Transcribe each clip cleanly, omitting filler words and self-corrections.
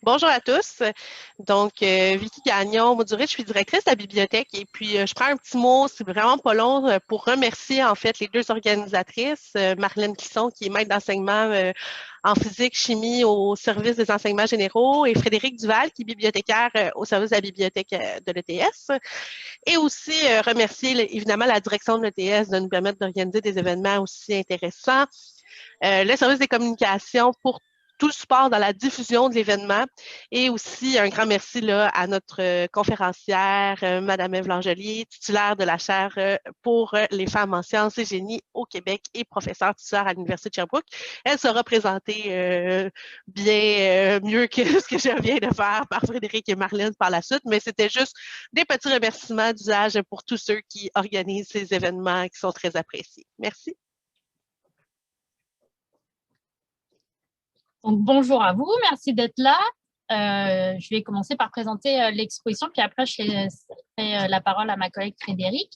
Bonjour à tous. Donc, Vicky Gagnon-Mauduré, je suis directrice de la bibliothèque et puis je prends un petit mot, c'est vraiment pas long, pour remercier en fait les deux organisatrices, Marlène Clisson, qui est maître d'enseignement en physique, chimie au service des enseignements généraux, et Frédéric Duval, qui est bibliothécaire au service de la bibliothèque de l'ETS. Et aussi remercier évidemment la direction de l'ETS de nous permettre d'organiser des événements aussi intéressants. Le service des communications pour tout le support dans la diffusion de l'événement et aussi un grand merci là, à notre conférencière, Madame Ève Langelier, titulaire de la chaire pour les femmes en sciences et génie au Québec et professeure titulaire à l'Université de Sherbrooke. Elle sera présentée bien mieux que ce que je viens de faire par Frédéric et Marlène par la suite, mais c'était juste des petits remerciements d'usage pour tous ceux qui organisent ces événements qui sont très appréciés. Merci. Donc, bonjour à vous, merci d'être là. Je vais commencer par présenter l'exposition, puis après, je laisserai la parole à ma collègue Frédéric.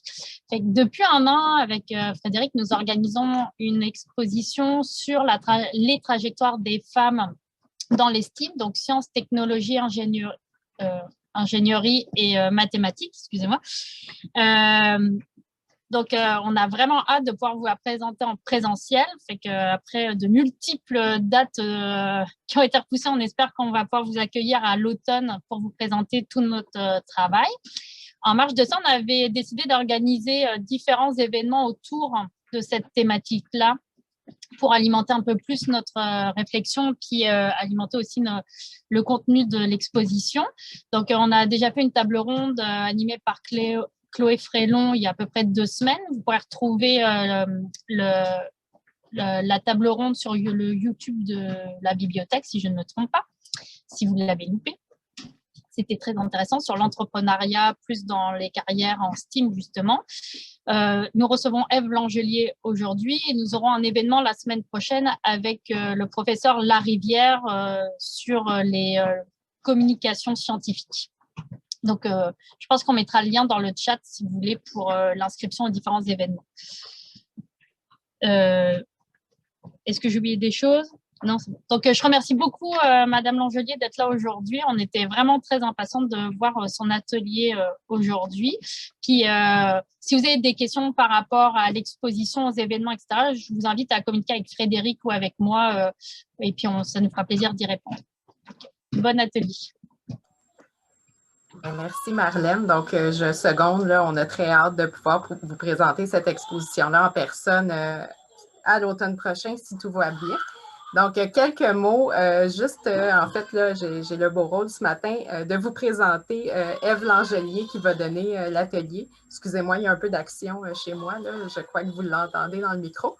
Depuis un an, avec Frédéric, nous organisons une exposition sur les trajectoires des femmes dans les STEAM, donc sciences, technologies, ingénierie et mathématiques, excusez-moi. Donc, on a vraiment hâte de pouvoir vous la présenter en présentiel. Fait qu'après de multiples dates qui ont été repoussées, on espère qu'on va pouvoir vous accueillir à l'automne pour vous présenter tout notre travail. En marge de ça, on avait décidé d'organiser différents événements autour de cette thématique-là pour alimenter un peu plus notre réflexion, puis alimenter aussi le contenu de l'exposition. Donc, on a déjà fait une table ronde animée par Chloé Frélon il y a à peu près 2 semaines. Vous pourrez retrouver la table ronde sur le YouTube de la bibliothèque, si je ne me trompe pas, si vous l'avez loupé. C'était très intéressant sur l'entrepreneuriat, plus dans les carrières en STEAM, justement. Nous recevons Ève Langelier aujourd'hui et nous aurons un événement la semaine prochaine avec le professeur Larivière sur les communications scientifiques. Donc, je pense qu'on mettra le lien dans le chat, si vous voulez, pour l'inscription aux différents événements. Est-ce que j'ai oublié des choses? Non, c'est bon. Donc, je remercie beaucoup Madame Langelier d'être là aujourd'hui. On était vraiment très impatients de voir son atelier aujourd'hui. Puis, si vous avez des questions par rapport à l'exposition, aux événements, etc., je vous invite à communiquer avec Frédéric ou avec moi. Et puis, ça nous fera plaisir d'y répondre. Bon atelier. Merci Marlène. Donc, je seconde, là, on a très hâte de pouvoir vous présenter cette exposition-là en personne à l'automne prochain, si tout va bien. Donc, quelques mots, en fait, là, j'ai le beau rôle ce matin de vous présenter Ève Langelier qui va donner l'atelier. Excusez-moi, il y a un peu d'action chez moi, là, je crois que vous l'entendez dans le micro.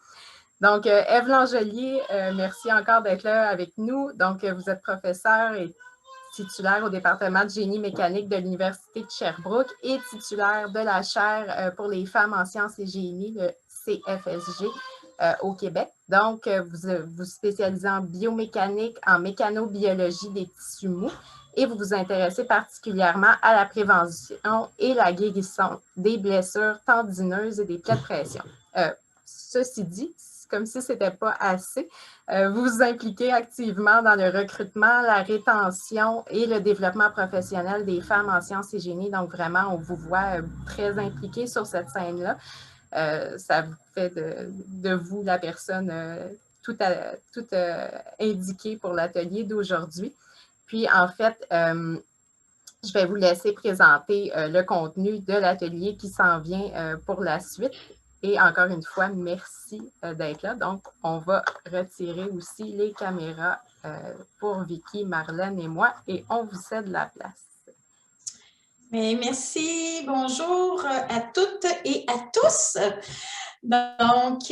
Donc, Ève Langelier, merci encore d'être là avec nous. Donc, vous êtes professeure et titulaire au département de génie mécanique de l'Université de Sherbrooke et titulaire de la chaire pour les femmes en sciences et génie, le CFSG, au Québec. Donc, vous spécialisez en biomécanique, en mécanobiologie des tissus mous et vous vous intéressez particulièrement à la prévention et la guérison des blessures tendineuses et des plaies de pression. Ceci dit, comme si ce n'était pas assez, vous vous impliquez activement dans le recrutement, la rétention et le développement professionnel des femmes en sciences et génie. Donc, vraiment, on vous voit très impliqué sur cette scène-là. Ça vous fait de vous la personne tout indiquée pour l'atelier d'aujourd'hui. Puis, en fait, je vais vous laisser présenter le contenu de l'atelier qui s'en vient pour la suite. Et encore une fois, merci d'être là. Donc, on va retirer aussi les caméras pour Vicky, Marlène et moi et on vous cède la place. Mais merci, bonjour à toutes et à tous. Donc,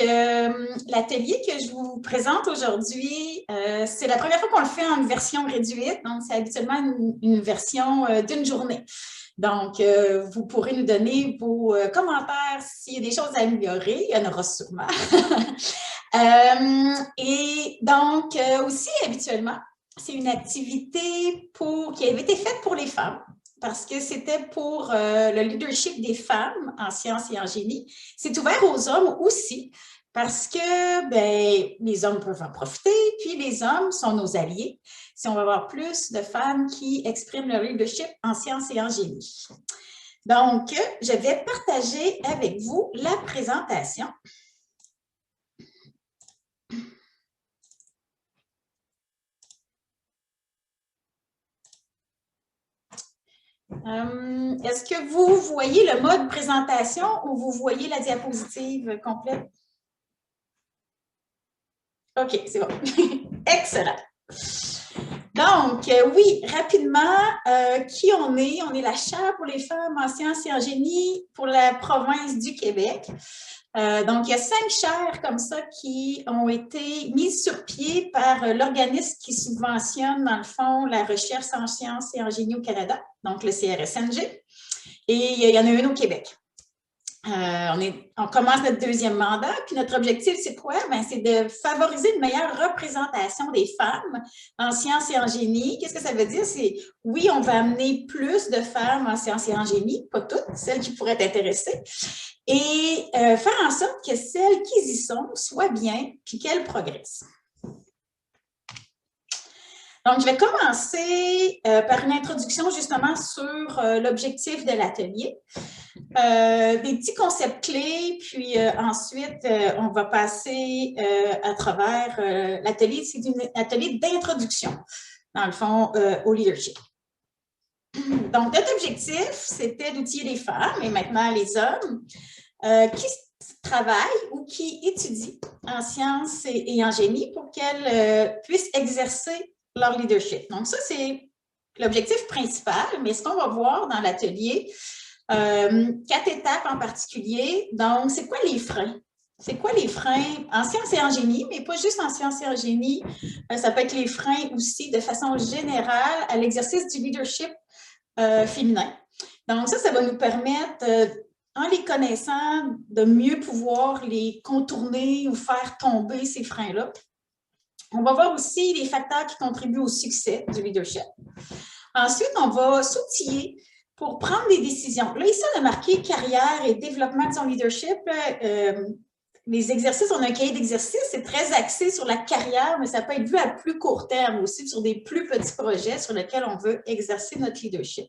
l'atelier que je vous présente aujourd'hui, c'est la première fois qu'on le fait en version réduite. Donc, c'est habituellement une version d'une journée. Donc, vous pourrez nous donner vos commentaires s'il y a des choses à améliorer. Il y en aura sûrement. Et donc, aussi, habituellement, c'est une activité qui avait été faite pour les femmes parce que c'était pour le leadership des femmes en sciences et en génie. C'est ouvert aux hommes aussi, Parce que ben, les hommes peuvent en profiter, puis les hommes sont nos alliés si on va avoir plus de femmes qui expriment leur leadership en sciences et en génie. Donc, je vais partager avec vous la présentation. Est-ce que vous voyez le mode présentation ou vous voyez la diapositive complète? OK, c'est bon. Excellent. Donc, oui, rapidement, qui on est? On est la chaire pour les femmes en sciences et en génie pour la province du Québec. Donc, il y a 5 chaires comme ça qui ont été mises sur pied par l'organisme qui subventionne, dans le fond, la recherche en sciences et en génie au Canada, donc le CRSNG. Et il y en a une au Québec. On commence notre 2e mandat, puis notre objectif, c'est quoi? Bien, c'est de favoriser une meilleure représentation des femmes en sciences et en génie. Qu'est-ce que ça veut dire? C'est, oui, on va amener plus de femmes en sciences et en génie, pas toutes, celles qui pourraient être intéressées, et faire en sorte que celles qui y sont soient bien, puis qu'elles progressent. Donc, je vais commencer par une introduction justement sur l'objectif de l'atelier. Des petits concepts clés, puis ensuite, on va passer à travers l'atelier. C'est un atelier d'introduction, dans le fond, au leadership. Donc, notre objectif, c'était d'outiller les femmes et maintenant les hommes qui travaillent ou qui étudient en sciences et en génie pour qu'elles puissent exercer leur leadership. Donc, ça, c'est l'objectif principal, mais ce qu'on va voir dans l'atelier, 4 étapes en particulier. Donc, c'est quoi les freins? C'est quoi les freins en sciences et en génie, mais pas juste en sciences et en génie. Ça peut être les freins aussi de façon générale à l'exercice du leadership féminin. Donc, ça va nous permettre, en les connaissant, de mieux pouvoir les contourner ou faire tomber ces freins-là. On va voir aussi les facteurs qui contribuent au succès du leadership. Ensuite, on va s'outiller pour prendre des décisions. Là, ici, on a marqué carrière et développement de son leadership. Les exercices, on a un cahier d'exercices, c'est très axé sur la carrière, mais ça peut être vu à plus court terme aussi, sur des plus petits projets sur lesquels on veut exercer notre leadership.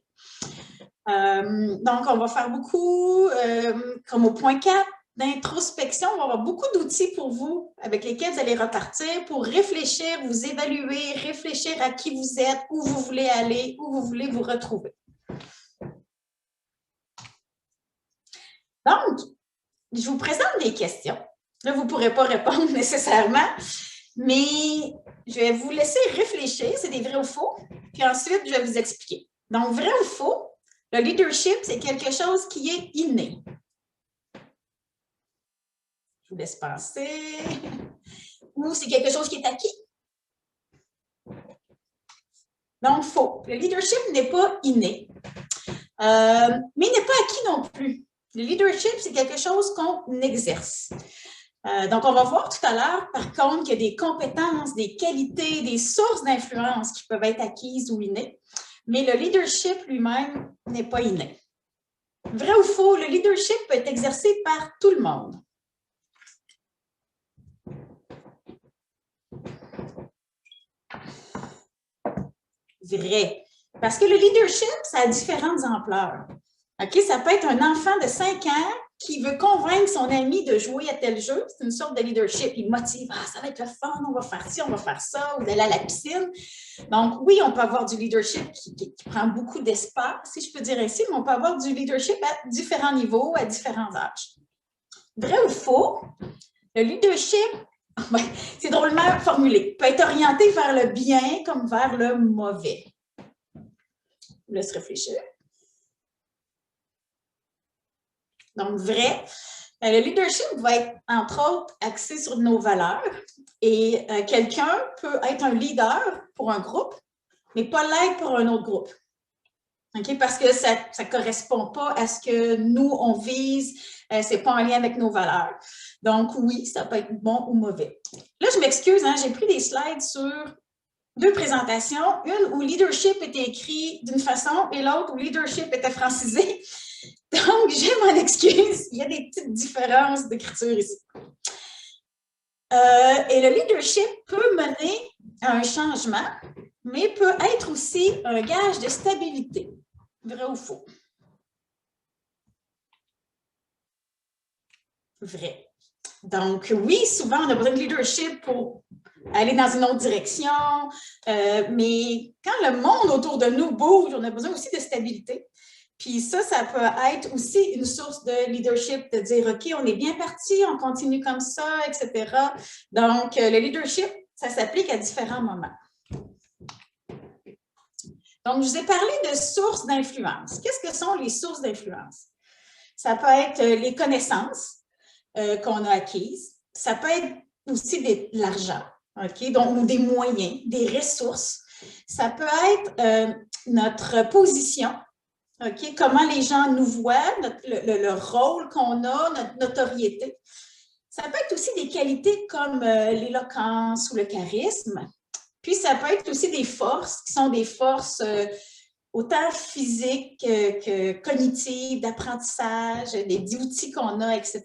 Donc, on va faire beaucoup, comme au point 4, d'introspection. On va avoir beaucoup d'outils pour vous avec lesquels vous allez repartir pour réfléchir, vous évaluer, réfléchir à qui vous êtes, où vous voulez aller, où vous voulez vous retrouver. Donc, je vous présente des questions. Là, vous ne pourrez pas répondre nécessairement, mais je vais vous laisser réfléchir. C'est des vrais ou faux. Puis ensuite, je vais vous expliquer. Donc, vrai ou faux, le leadership, c'est quelque chose qui est inné. Je vous laisse penser. Ou c'est quelque chose qui est acquis. Donc, faux. Le leadership n'est pas inné, mais il n'est pas acquis non plus. Le leadership, c'est quelque chose qu'on exerce. Donc, on va voir tout à l'heure, par contre, qu'il y a des compétences, des qualités, des sources d'influence qui peuvent être acquises ou innées, mais le leadership lui-même n'est pas inné. Vrai ou faux, le leadership peut être exercé par tout le monde. Vrai. Parce que le leadership, ça a différentes ampleurs. Okay? Ça peut être un enfant de 5 ans qui veut convaincre son ami de jouer à tel jeu. C'est une sorte de leadership. Il motive. Ah, ça va être le fun, on va faire ci, on va faire ça, ou d'aller à la piscine. Donc, oui, on peut avoir du leadership qui prend beaucoup d'espace, si je peux dire ainsi, mais on peut avoir du leadership à différents niveaux, à différents âges. Vrai ou faux? Le leadership, c'est drôlement formulé, peut être orienté vers le bien comme vers le mauvais. Je vous laisse réfléchir. Donc, vrai. Le leadership va être, entre autres, axé sur nos valeurs. Et quelqu'un peut être un leader pour un groupe, mais pas l'être pour un autre groupe. Okay? Parce que ça ne correspond pas à ce que nous, on vise. Ce n'est pas en lien avec nos valeurs. Donc, oui, ça peut être bon ou mauvais. Là, je m'excuse, hein, j'ai pris des slides sur 2 présentations. Une où leadership était écrit d'une façon et l'autre où leadership était francisé. Donc, je m'en excuse. Il y a des petites différences d'écriture ici. Et le leadership peut mener à un changement, mais peut être aussi un gage de stabilité. Vrai ou faux? Vrai. Donc, oui, souvent, on a besoin de leadership pour aller dans une autre direction, mais quand le monde autour de nous bouge, on a besoin aussi de stabilité. Puis ça peut être aussi une source de leadership, de dire, OK, on est bien parti, on continue comme ça, etc. Donc, le leadership, ça s'applique à différents moments. Donc, je vous ai parlé de sources d'influence. Qu'est-ce que sont les sources d'influence? Ça peut être les connaissances qu'on a acquises. Ça peut être aussi de l'argent, OK? Donc, des moyens, des ressources. Ça peut être notre position, OK? Comment les gens nous voient, le rôle qu'on a, notre notoriété. Ça peut être aussi des qualités comme l'éloquence ou le charisme. Puis, ça peut être aussi des forces qui sont des forces autant physiques que cognitives, d'apprentissage, des outils qu'on a, etc.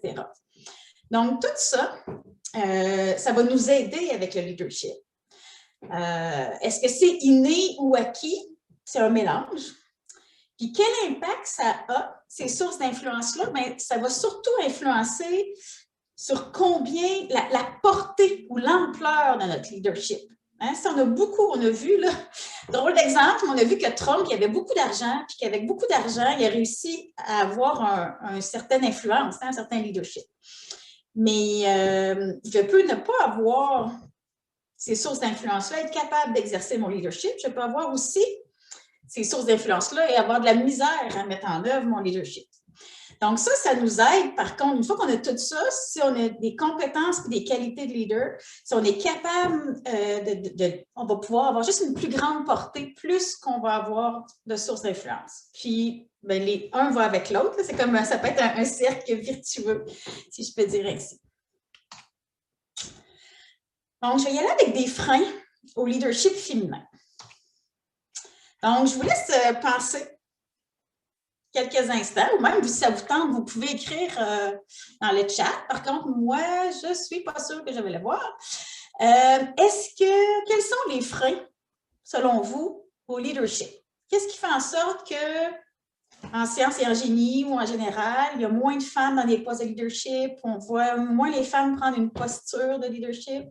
Donc, tout ça, ça va nous aider avec le leadership. Est-ce que c'est inné ou acquis? C'est un mélange. Puis, quel impact ça a, ces sources d'influence-là? Bien, ça va surtout influencer sur combien, la portée ou l'ampleur de notre leadership. Hein? Si on a vu, là, drôle d'exemple, on a vu que Trump, il avait beaucoup d'argent, puis qu'avec beaucoup d'argent, il a réussi à avoir une certaine influence, hein, un certain leadership. Mais je peux ne pas avoir ces sources d'influence-là, être capable d'exercer mon leadership. Je peux avoir aussi ces sources d'influence-là et avoir de la misère à mettre en œuvre mon leadership. Donc ça nous aide. Par contre, une fois qu'on a tout ça, si on a des compétences et des qualités de leader, si on est capable on va pouvoir avoir juste une plus grande portée, plus qu'on va avoir de sources d'influence. Puis, bien, un va avec l'autre. C'est comme ça peut être un cercle vertueux, si je peux dire ainsi. Donc, je vais y aller avec des freins au leadership féminin. Donc, je vous laisse penser quelques instants, ou même si ça vous tente, vous pouvez écrire dans le chat. Par contre, moi, je ne suis pas sûre que je vais le voir. Quels sont les freins, selon vous, au leadership? Qu'est-ce qui fait en sorte que, en sciences et en génie ou en général, il y a moins de femmes dans les postes de leadership, on voit moins les femmes prendre une posture de leadership?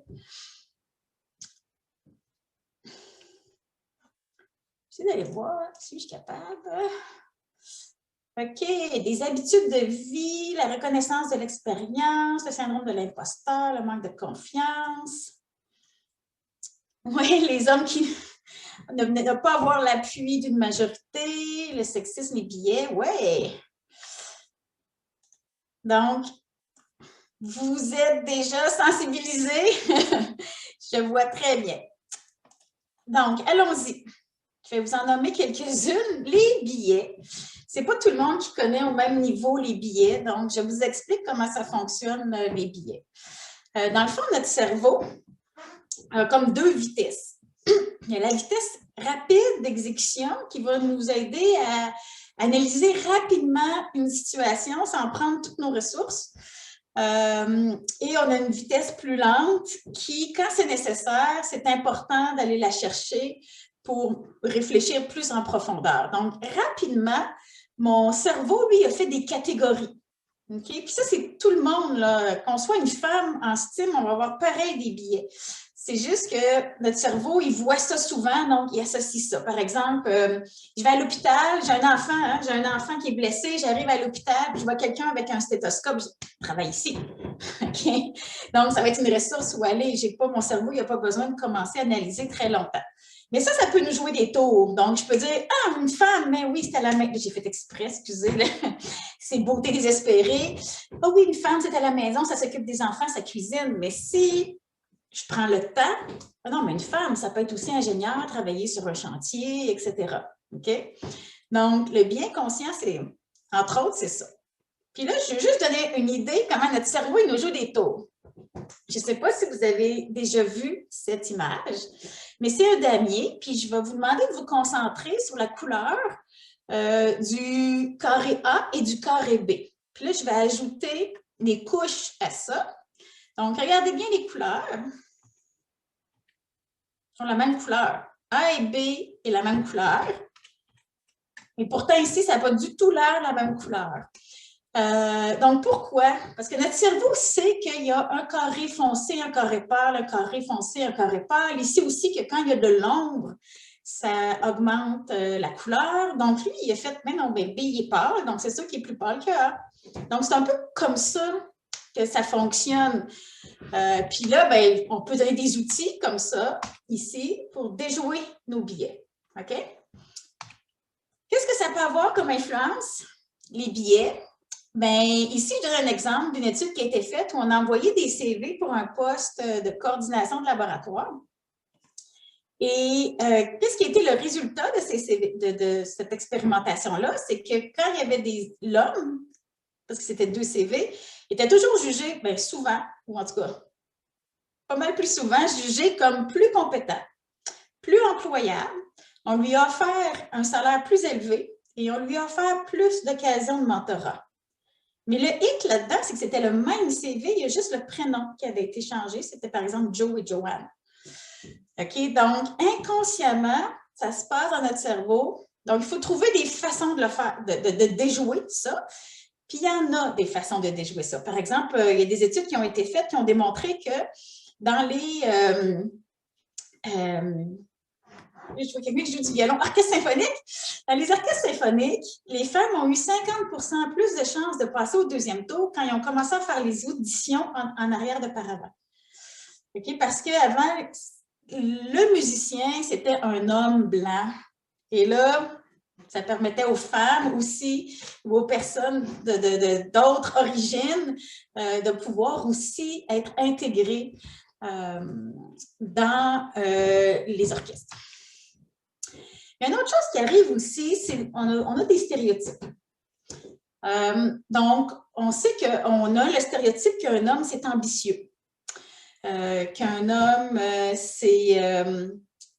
J'essaie d'aller voir si je suis capable. OK, des habitudes de vie, la reconnaissance de l'expérience, le syndrome de l'imposteur, le manque de confiance. Oui, les hommes qui ne pas avoir l'appui d'une majorité, le sexisme, les billets, oui. Donc, vous êtes déjà sensibilisés. Je vois très bien. Donc, allons-y. Je vais vous en nommer quelques-unes. Les billets. Ce n'est pas tout le monde qui connaît au même niveau les billets, donc je vous explique comment ça fonctionne, les billets. Dans le fond, notre cerveau a comme deux vitesses. Il y a la vitesse rapide d'exécution qui va nous aider à analyser rapidement une situation sans prendre toutes nos ressources. Et on a une vitesse plus lente qui, quand c'est nécessaire, c'est important d'aller la chercher pour réfléchir plus en profondeur. Donc, rapidement, mon cerveau, lui, a fait des catégories. Okay? Puis ça, c'est tout le monde, là. Qu'on soit une femme en STEAM, on va avoir pareil des billets. C'est juste que notre cerveau, il voit ça souvent, donc il associe ça. Par exemple, je vais à l'hôpital, j'ai un enfant qui est blessé, j'arrive à l'hôpital, puis je vois quelqu'un avec un stéthoscope, je travaille ici. Okay? Donc, ça va être une ressource où aller, mon cerveau, il n'a pas besoin de commencer à analyser très longtemps. Mais ça peut nous jouer des tours. Donc, je peux dire, ah, une femme, mais oui, c'est à la maison. J'ai fait exprès, excusez, c'est beauté désespérée. Ah oui, une femme, c'est à la maison, ça s'occupe des enfants, ça cuisine. Mais si je prends le temps, ah non, mais une femme, ça peut être aussi ingénieur, travailler sur un chantier, etc. OK? Donc, le bien conscient, c'est, entre autres, c'est ça. Puis là, je vais juste donner une idée comment notre cerveau, il nous joue des tours. Je ne sais pas si vous avez déjà vu cette image, mais c'est un damier, puis je vais vous demander de vous concentrer sur la couleur du carré A et du carré B. Puis là, je vais ajouter des couches à ça. Donc, regardez bien les couleurs. Ils sont la même couleur. A et B est la même couleur. Et pourtant, ici, ça n'a pas du tout l'air de la même couleur. Donc, pourquoi? Parce que notre cerveau sait qu'il y a un carré foncé, un carré pâle, un carré foncé, un carré pâle. Ici aussi, que quand il y a de l'ombre, ça augmente la couleur. Donc, lui, il a fait, mais non, ben, B, il est pâle, donc c'est sûr qu'il est plus pâle que A. Donc, c'est un peu comme ça que ça fonctionne. Puis là, ben, on peut donner des outils comme ça, ici, pour déjouer nos billets. OK? Qu'est-ce que ça peut avoir comme influence, les billets? Bien, ici, je donne un exemple d'une étude qui a été faite où on a envoyé des CV pour un poste de coordination de laboratoire. Et qu'est-ce qui a été le résultat de, ces CV, de cette expérimentation-là? C'est que quand il y avait l'homme, parce que c'était 2 CV, il était toujours jugé, bien souvent, ou en tout cas, pas mal plus souvent, jugé comme plus compétent, plus employable. On lui a offert un salaire plus élevé et on lui a offert plus d'occasions de mentorat. Mais le hic là-dedans, c'est que c'était le même CV, il y a juste le prénom qui avait été changé. C'était par exemple Joe et Joanne. OK? Donc, inconsciemment, ça se passe dans notre cerveau. Donc, il faut trouver des façons de le faire, de déjouer ça. Puis, il y en a des façons de déjouer ça. Par exemple, il y a des études qui ont été faites qui ont démontré que dans les... je vois quelqu'un qui joue du violon, orchestre symphonique. Dans les orchestres symphoniques, les femmes ont eu 50% plus de chances de passer au 2e tour quand ils ont commencé à faire les auditions en arrière de paravent. Okay? Parce qu'avant, le musicien, c'était un homme blanc. Et là, ça permettait aux femmes aussi, ou aux personnes d'autres origines, de pouvoir aussi être intégrées dans les orchestres. Il y a une autre chose qui arrive aussi, c'est qu'on a des stéréotypes. Donc, on sait qu'on a le stéréotype qu'un homme, c'est ambitieux. Qu'un homme, c'est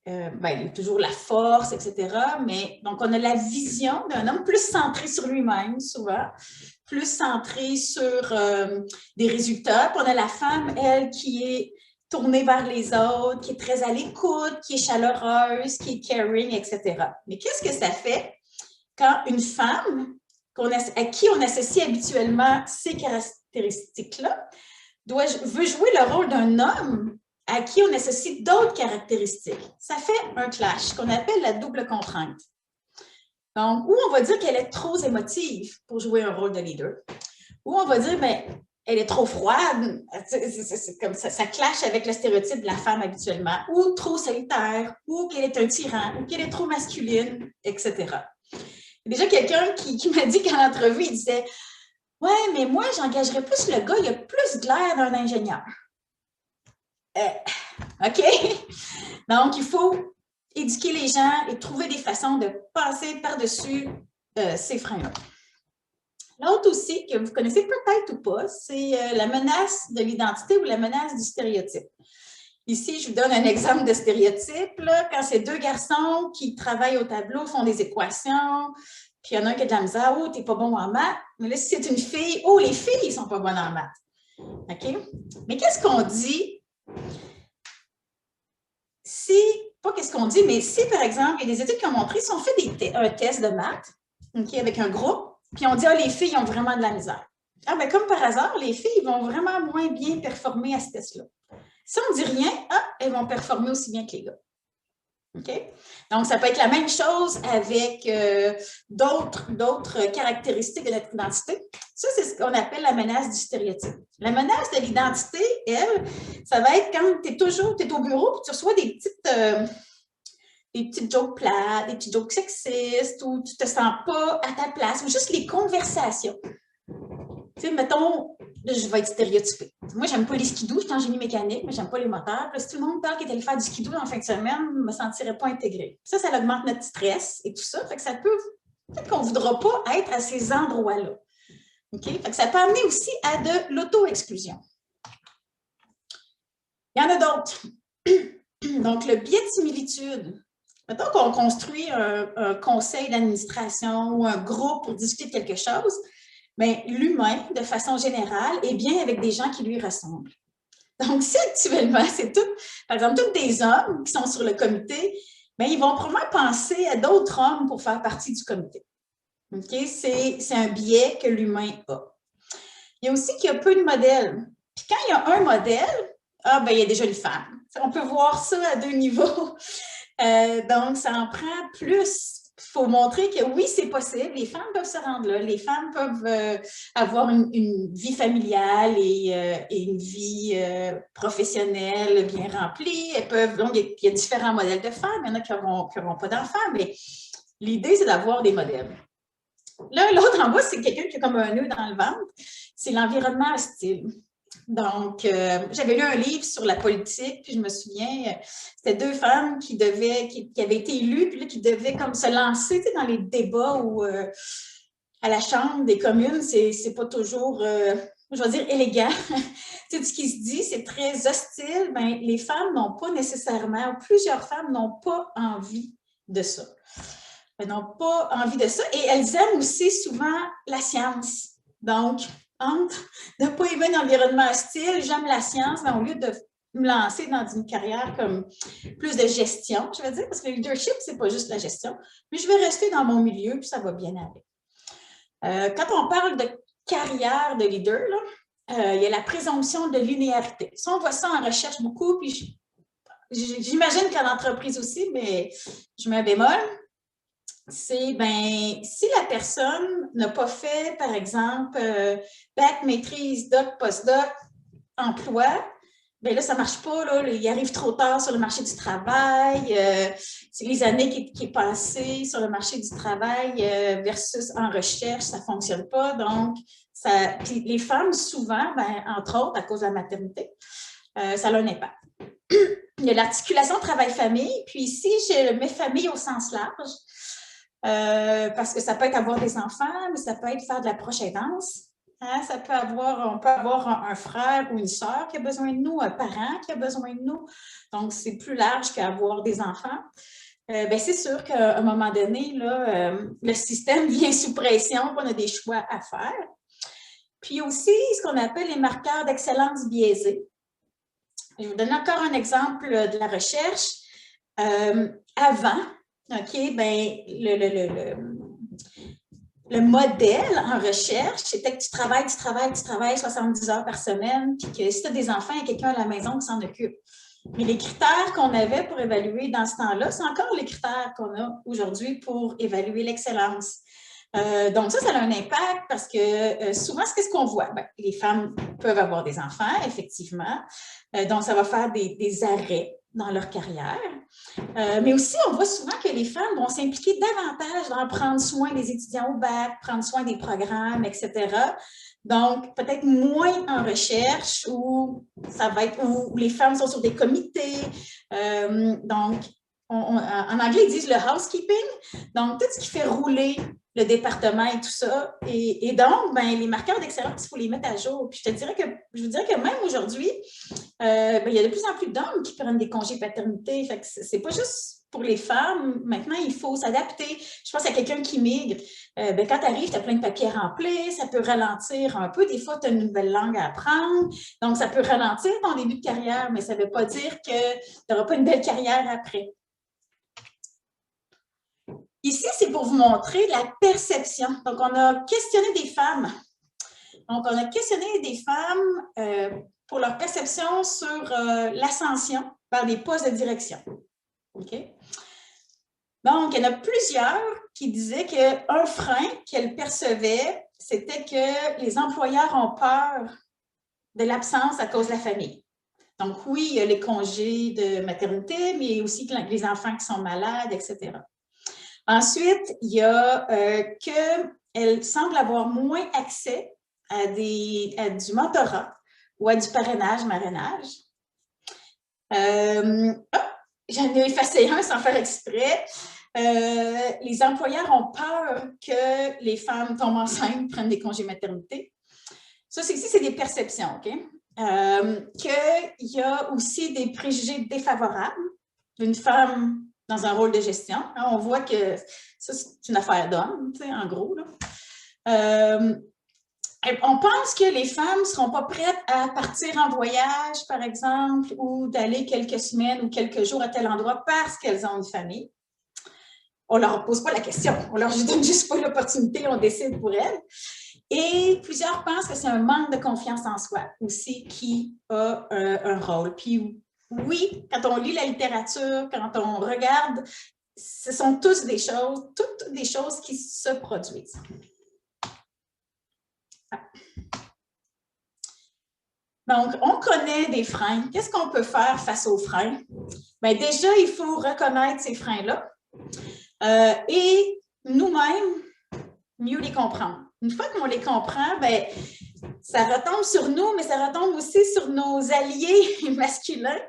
ben, il a toujours la force, etc. Mais donc, on a la vision d'un homme plus centré sur lui-même, souvent, plus centré sur des résultats. Puis on a la femme, elle, qui est tournée vers les autres, qui est très à l'écoute, qui est chaleureuse, qui est caring, etc. Mais qu'est-ce que ça fait quand une femme à qui on associe habituellement ces caractéristiques-là veut jouer le rôle d'un homme à qui on associe d'autres caractéristiques? Ça fait un clash qu'on appelle la double contrainte. Donc, où on va dire qu'elle est trop émotive pour jouer un rôle de leader, ou on va dire, bien, elle est trop froide, c'est comme ça clash avec le stéréotype de la femme habituellement, ou trop solitaire, ou qu'elle est un tyran, ou qu'elle est trop masculine, etc. Il y a déjà quelqu'un qui m'a dit qu'en entrevue, il disait « Ouais, mais moi, j'engagerais plus le gars, il a plus de l'air d'un ingénieur. » OK? Donc, il faut éduquer les gens et trouver des façons de passer par-dessus ces freins-là. L'autre aussi, que vous connaissez peut-être ou pas, c'est la menace de l'identité ou la menace du stéréotype. Ici, je vous donne un exemple de stéréotype. Là, quand c'est 2 garçons qui travaillent au tableau, font des équations, puis il y en a un qui a de la misère, « Oh, t'es pas bon en maths. » Mais là, si c'est une fille, « Oh, les filles, ils sont pas bonnes en maths. » OK? Mais qu'est-ce qu'on dit? Pas qu'est-ce qu'on dit, mais si, par exemple, il y a des études qui ont montré, si on fait un test de maths, okay, avec un groupe, puis on dit, ah, les filles ont vraiment de la misère. Ah, bien, comme par hasard, les filles vont vraiment moins bien performer à ce test-là. Si on ne dit rien, elles vont performer aussi bien que les gars. OK? Donc, ça peut être la même chose avec d'autres caractéristiques de notre identité. Ça, c'est ce qu'on appelle la menace du stéréotype. La menace de l'identité, elle, ça va être quand tu es au bureau et tu reçois des petites jokes plates, des petits jokes sexistes, ou tu ne te sens pas à ta place, ou juste les conversations. Tu sais, mettons, là, je vais être stéréotypée. Moi, j'aime pas les skidoo, je suis en génie mécanique, mais j'aime pas les moteurs. Puis, si tout le monde parle qu'il est allé faire du skidoo en fin de semaine, je me sentirais pas intégrée. Ça augmente notre stress et tout ça. Fait que ça peut-être qu'on ne voudra pas être à ces endroits-là. OK? Fait que ça peut amener aussi à de l'auto-exclusion. Il y en a d'autres. Donc, le biais de similitude. Mettons qu'on construit un conseil d'administration ou un groupe pour discuter de quelque chose, bien, l'humain, de façon générale, est bien avec des gens qui lui ressemblent. Donc, si actuellement, c'est tout, par exemple, tous des hommes qui sont sur le comité, bien, ils vont probablement penser à d'autres hommes pour faire partie du comité. OK? C'est un biais que l'humain a. Il y a aussi qu'il y a peu de modèles. Puis quand il y a un modèle, ben, il y a déjà une femme. On peut voir ça à 2 niveaux. Donc, ça en prend plus. Il faut montrer que oui, c'est possible. Les femmes peuvent se rendre là. Les femmes peuvent avoir une vie familiale et une vie professionnelle bien remplie. Elles peuvent, donc, il y a différents modèles de femmes. Il y en a qui n'auront pas d'enfants, mais l'idée, c'est d'avoir des modèles. Là, l'autre en bas, c'est quelqu'un qui a comme un nœud dans le ventre. C'est l'environnement hostile. Donc, j'avais lu un livre sur la politique, puis je me souviens, c'était 2 femmes qui avaient été élues, puis là, qui devaient comme se lancer dans les débats où, à la Chambre des communes, c'est pas toujours, je vais dire, élégant. Tout ce qui se dit, c'est très hostile. Bien, les femmes n'ont pas nécessairement, plusieurs femmes n'ont pas envie de ça. Elles n'ont pas envie de ça et elles aiment aussi souvent la science. Donc, entre de ne pas aimer l'environnement hostile, j'aime la science, mais au lieu de me lancer dans une carrière comme plus de gestion, je vais dire, parce que le leadership, ce n'est pas juste la gestion, mais je vais rester dans mon milieu, puis ça va bien aller. Quand on parle de carrière de leader, là, il y a la présomption de linéarité. Ça, on voit ça en recherche beaucoup, puis j'imagine qu'en entreprise aussi, mais je mets un bémol. C'est, ben, si la personne n'a pas fait, par exemple, bac, maîtrise, doc, postdoc, emploi, bien là, ça ne marche pas, là, il arrive trop tard sur le marché du travail, c'est les années qui est passé sur le marché du travail versus en recherche, ça ne fonctionne pas. Donc, puis les femmes, souvent, ben, entre autres, à cause de la maternité, ça a un impact. Il y a l'articulation travail-famille, puis ici, je mets famille au sens large. Parce que ça peut être avoir des enfants, mais ça peut être faire de la proche aidance. Hein? On peut avoir un frère ou une sœur qui a besoin de nous, un parent qui a besoin de nous. Donc, c'est plus large qu'avoir des enfants. Ben, c'est sûr qu'à un moment donné, là, le système vient sous pression, on a des choix à faire. Puis aussi, ce qu'on appelle les marqueurs d'excellence biaisés. Je vais vous donner encore un exemple de la recherche. Avant, OK, bien, le modèle en recherche, c'était que tu travailles 70 heures par semaine, puis que si tu as des enfants, il y a quelqu'un à la maison qui s'en occupe. Mais les critères qu'on avait pour évaluer dans ce temps-là, c'est encore les critères qu'on a aujourd'hui pour évaluer l'excellence. Donc ça a un impact parce que souvent, qu'est-ce qu'on voit? Bien, les femmes peuvent avoir des enfants, effectivement. Donc, ça va faire des arrêts dans leur carrière. Mais aussi, on voit souvent que les femmes vont s'impliquer davantage dans prendre soin des étudiants au bac, prendre soin des programmes, etc. Donc, peut-être moins en recherche où les femmes sont sur des comités. Donc, en anglais, ils disent le housekeeping. Donc, tout ce qui fait rouler le département et tout ça. Et donc, ben, les marqueurs d'excellence, il faut les mettre à jour. Puis je vous dirais que même aujourd'hui, ben, il y a de plus en plus d'hommes qui prennent des congés paternité. Fait que c'est pas juste pour les femmes. Maintenant, il faut s'adapter. Je pense à quelqu'un qui migre. Ben, quand tu arrives, tu as plein de papiers à remplir. Ça peut ralentir un peu. Des fois, tu as une nouvelle langue à apprendre. Donc, ça peut ralentir ton début de carrière, mais ça ne veut pas dire que tu n'auras pas une belle carrière après. Ici, c'est pour vous montrer la perception. Donc, on a questionné des femmes. Donc, on a questionné des femmes pour leur perception sur l'ascension vers des postes de direction. OK? Donc, il y en a plusieurs qui disaient qu'un frein qu'elles percevaient, c'était que les employeurs ont peur de l'absence à cause de la famille. Donc, oui, il y a les congés de maternité, mais aussi les enfants qui sont malades, etc. Ensuite, il y a qu'elles semblent avoir moins accès à du mentorat ou à du parrainage-marrainage. J'en ai effacé un sans faire exprès. Les employeurs ont peur que les femmes tombent enceintes, prennent des congés maternité. Ça, c'est des perceptions, OK? Qu'il y a aussi des préjugés défavorables d'une femme dans un rôle de gestion. On voit que ça, c'est une affaire d'homme, en gros. Là. On pense que les femmes ne seront pas prêtes à partir en voyage, par exemple, ou d'aller quelques semaines ou quelques jours à tel endroit parce qu'elles ont une famille. On ne leur pose pas la question, on leur donne juste pas l'opportunité, on décide pour elles. Et plusieurs pensent que c'est un manque de confiance en soi aussi qui a un rôle. Puis oui, quand on lit la littérature, quand on regarde, ce sont toutes des choses qui se produisent. Donc, on connaît des freins. Qu'est-ce qu'on peut faire face aux freins? Bien, déjà, il faut reconnaître ces freins-là et nous-mêmes, mieux les comprendre. Une fois qu'on les comprend, bien, ça retombe sur nous, mais ça retombe aussi sur nos alliés masculins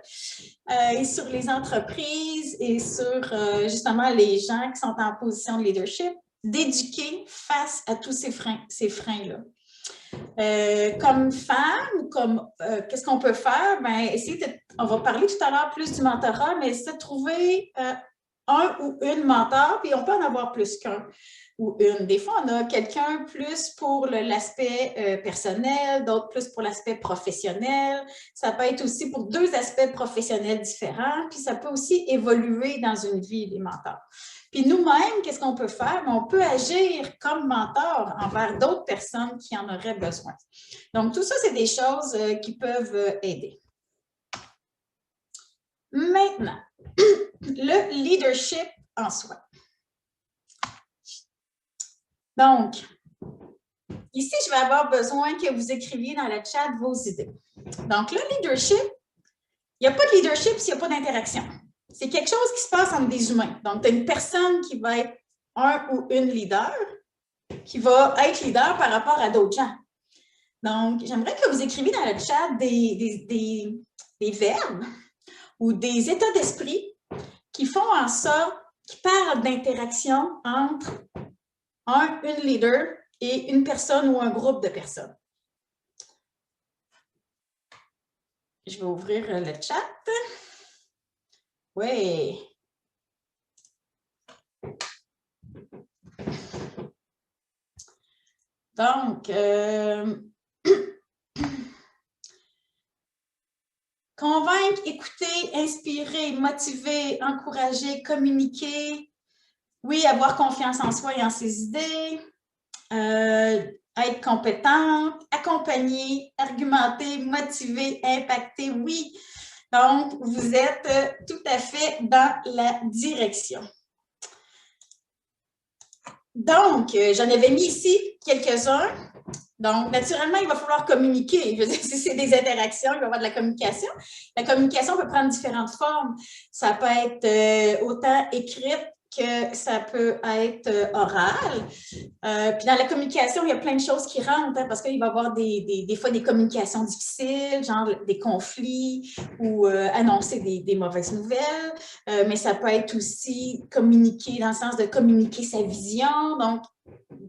et sur les entreprises et sur justement les gens qui sont en position de leadership, d'éduquer face à tous ces freins-là. Comme femme, qu'est-ce qu'on peut faire? Bien, on va parler tout à l'heure plus du mentorat, mais c'est de trouver un ou une mentor, puis on peut en avoir plus qu'un ou une. Des fois, on a quelqu'un plus pour l'aspect personnel, d'autres plus pour l'aspect professionnel. Ça peut être aussi pour deux aspects professionnels différents, puis ça peut aussi évoluer dans une vie, les mentors. Puis nous-mêmes, qu'est-ce qu'on peut faire? On peut agir comme mentor envers d'autres personnes qui en auraient besoin. Donc, tout ça, c'est des choses qui peuvent aider. Maintenant, le leadership en soi. Donc, ici, je vais avoir besoin que vous écriviez dans le chat vos idées. Donc, le leadership, il n'y a pas de leadership s'il n'y a pas d'interaction. C'est quelque chose qui se passe entre des humains. Donc, tu as une personne qui va être un ou une leader, qui va être leader par rapport à d'autres gens. Donc, j'aimerais que vous écriviez dans le chat des verbes ou des états d'esprit qui font en sorte, qui parlent d'interaction entre une leader et une personne ou un groupe de personnes. Je vais ouvrir le chat. Oui. Donc, convaincre, écouter, inspirer, motiver, encourager, communiquer. Oui, avoir confiance en soi et en ses idées. Être compétente, accompagner, argumenter, motiver, impacter. Oui. Donc, vous êtes tout à fait dans la direction. Donc, j'en avais mis ici quelques-uns. Donc, naturellement, il va falloir communiquer. Je veux dire, si c'est des interactions, il va y avoir de la communication. La communication peut prendre différentes formes. Ça peut être autant écrite que ça peut être oral. Puis dans la communication, il y a plein de choses qui rentrent, hein, parce qu'il va y avoir des fois des communications difficiles, genre des conflits ou annoncer des mauvaises nouvelles. Mais ça peut être aussi communiquer dans le sens de communiquer sa vision. Donc,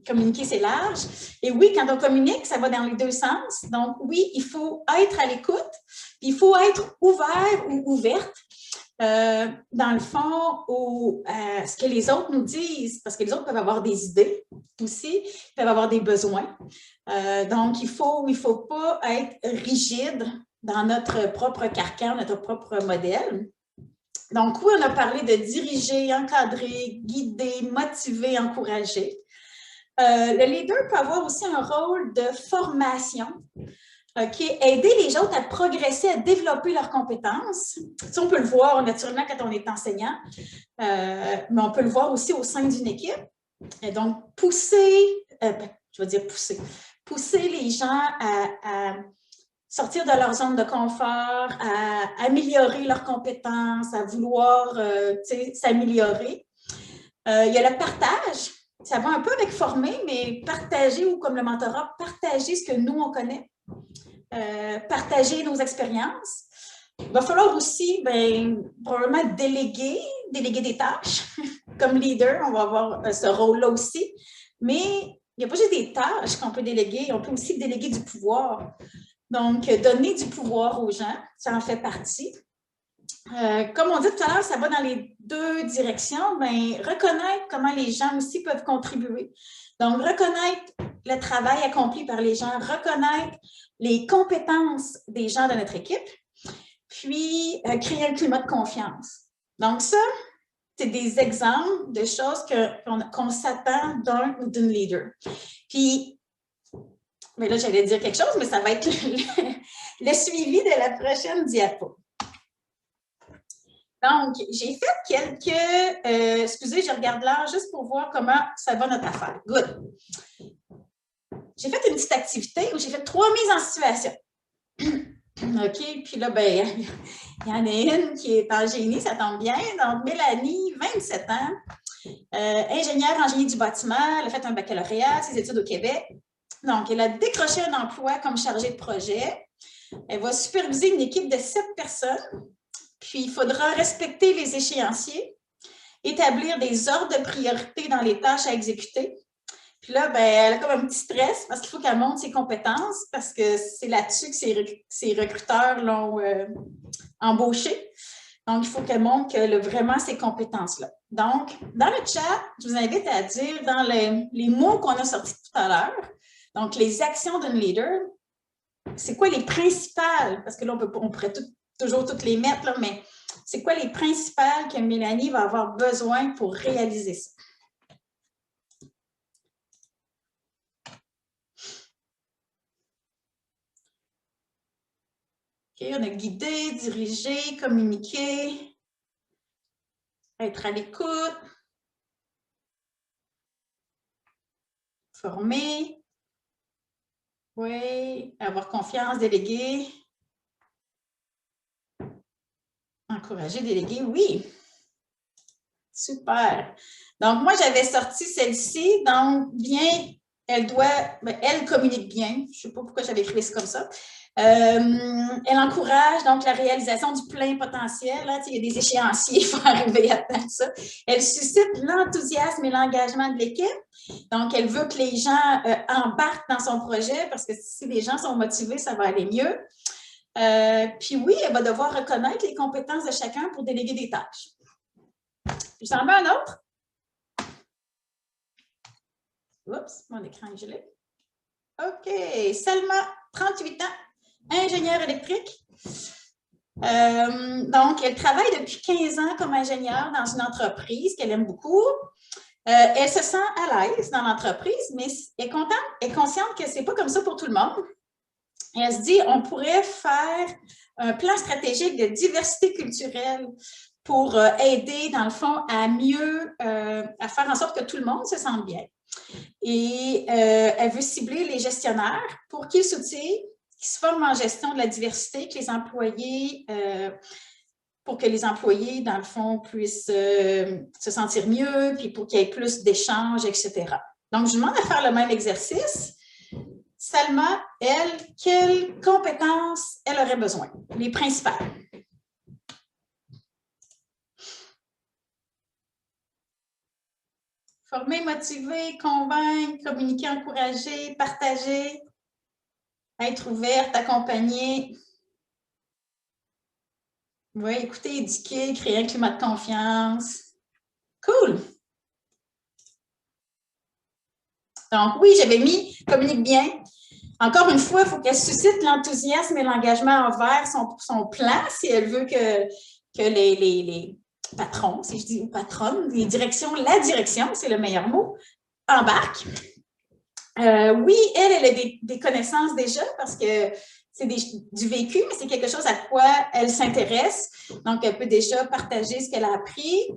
communiquer, c'est large. Et oui, quand on communique, ça va dans les deux sens. Donc, oui, il faut être à l'écoute, il faut être ouvert ou ouverte. Dans le fond, ce que les autres nous disent, parce que les autres peuvent avoir des idées aussi, peuvent avoir des besoins. Donc, il faut pas être rigide dans notre propre carcan, notre propre modèle. Donc, oui, on a parlé de diriger, encadrer, guider, motiver, encourager. Le leader peut avoir aussi un rôle de formation. Aider les autres à progresser, à développer leurs compétences. Ça, on peut le voir naturellement quand on est enseignant, mais on peut le voir aussi au sein d'une équipe. Et donc, pousser les gens à sortir de leur zone de confort, à améliorer leurs compétences, à vouloir s'améliorer. Il y a le partage. Ça va un peu avec former, mais partager, ou comme le mentorat, partager ce que nous, on connaît. Partager nos expériences. Il va falloir aussi, probablement déléguer des tâches. Comme leader, on va avoir ce rôle-là aussi. Mais il n'y a pas juste des tâches qu'on peut déléguer, on peut aussi déléguer du pouvoir. Donc, donner du pouvoir aux gens, ça en fait partie. Comme on dit tout à l'heure, ça va dans les deux directions. Reconnaître comment les gens aussi peuvent contribuer. Donc, reconnaître le travail accompli par les gens, reconnaître les compétences des gens de notre équipe, puis créer un climat de confiance. Donc, ça, c'est des exemples de choses qu'on s'attend d'un ou d'une leader. Puis, mais là, j'allais dire quelque chose, mais ça va être le suivi de la prochaine diapo. Donc, j'ai fait quelques... excusez, je regarde l'heure juste pour voir comment ça va notre affaire. Good. J'ai fait une petite activité où j'ai fait 3 mises en situation. OK, puis là, ben, il y en a une qui est en génie, ça tombe bien. Donc, Mélanie, 27 ans, ingénieure en génie du bâtiment, elle a fait un baccalauréat, ses études au Québec. Donc, elle a décroché un emploi comme chargée de projet. Elle va superviser une équipe de 7 personnes. Puis, il faudra respecter les échéanciers, établir des ordres de priorité dans les tâches à exécuter. Puis là, ben, elle a comme un petit stress parce qu'il faut qu'elle montre ses compétences parce que c'est là-dessus que ses recruteurs l'ont embauchée. Donc, il faut qu'elle montre qu'elle a vraiment ces compétences-là. Donc, dans le chat, je vous invite à dire dans les mots qu'on a sortis tout à l'heure, donc les actions d'une leader, c'est quoi les principales? Parce que là, on pourrait toujours toutes les mettre, là, mais c'est quoi les principales que Mélanie va avoir besoin pour réaliser ça? OK, on a guidé, dirigé, communiqué, être à l'écoute, former, oui, avoir confiance, déléguer, encourager, déléguer, oui. Super. Donc, moi, j'avais sorti celle-ci. Donc, bien, elle communique bien. Je ne sais pas pourquoi j'avais écrit ça comme ça. Elle encourage donc la réalisation du plein potentiel. Là, il y a des échéanciers, il faut arriver à faire ça. Elle suscite l'enthousiasme et l'engagement de l'équipe. Donc, elle veut que les gens embarquent dans son projet parce que si les gens sont motivés, ça va aller mieux. Puis oui, elle va devoir reconnaître les compétences de chacun pour déléguer des tâches. Puis j'en mets un autre. Oups, mon écran est gelé. OK, Salma, 38 ans, ingénieure électrique. Donc, elle travaille depuis 15 ans comme ingénieure dans une entreprise qu'elle aime beaucoup. Elle se sent à l'aise dans l'entreprise, mais elle est consciente que ce n'est pas comme ça pour tout le monde. Et elle se dit, on pourrait faire un plan stratégique de diversité culturelle pour aider, dans le fond, à mieux, à faire en sorte que tout le monde se sente bien. Et elle veut cibler les gestionnaires pour qu'ils s'outillent, qu'ils se forment en gestion de la diversité, que les employés, pour que les employés, dans le fond, puissent se sentir mieux, puis pour qu'il y ait plus d'échanges, etc. Donc, je vous demande de faire le même exercice. Salma, elle, quelles compétences elle aurait besoin? Les principales. Former, motiver, convaincre, communiquer, encourager, partager, être ouverte, accompagner. Oui, écouter, éduquer, créer un climat de confiance. Cool! Donc, oui, j'avais mis communique bien. Encore une fois, il faut qu'elle suscite l'enthousiasme et l'engagement envers son plan si elle veut que les patrons, si je dis patronnes, la direction, c'est le meilleur mot, embarquent. Oui, elle a des connaissances déjà parce que c'est du vécu, mais c'est quelque chose à quoi elle s'intéresse. Donc, elle peut déjà partager ce qu'elle a appris.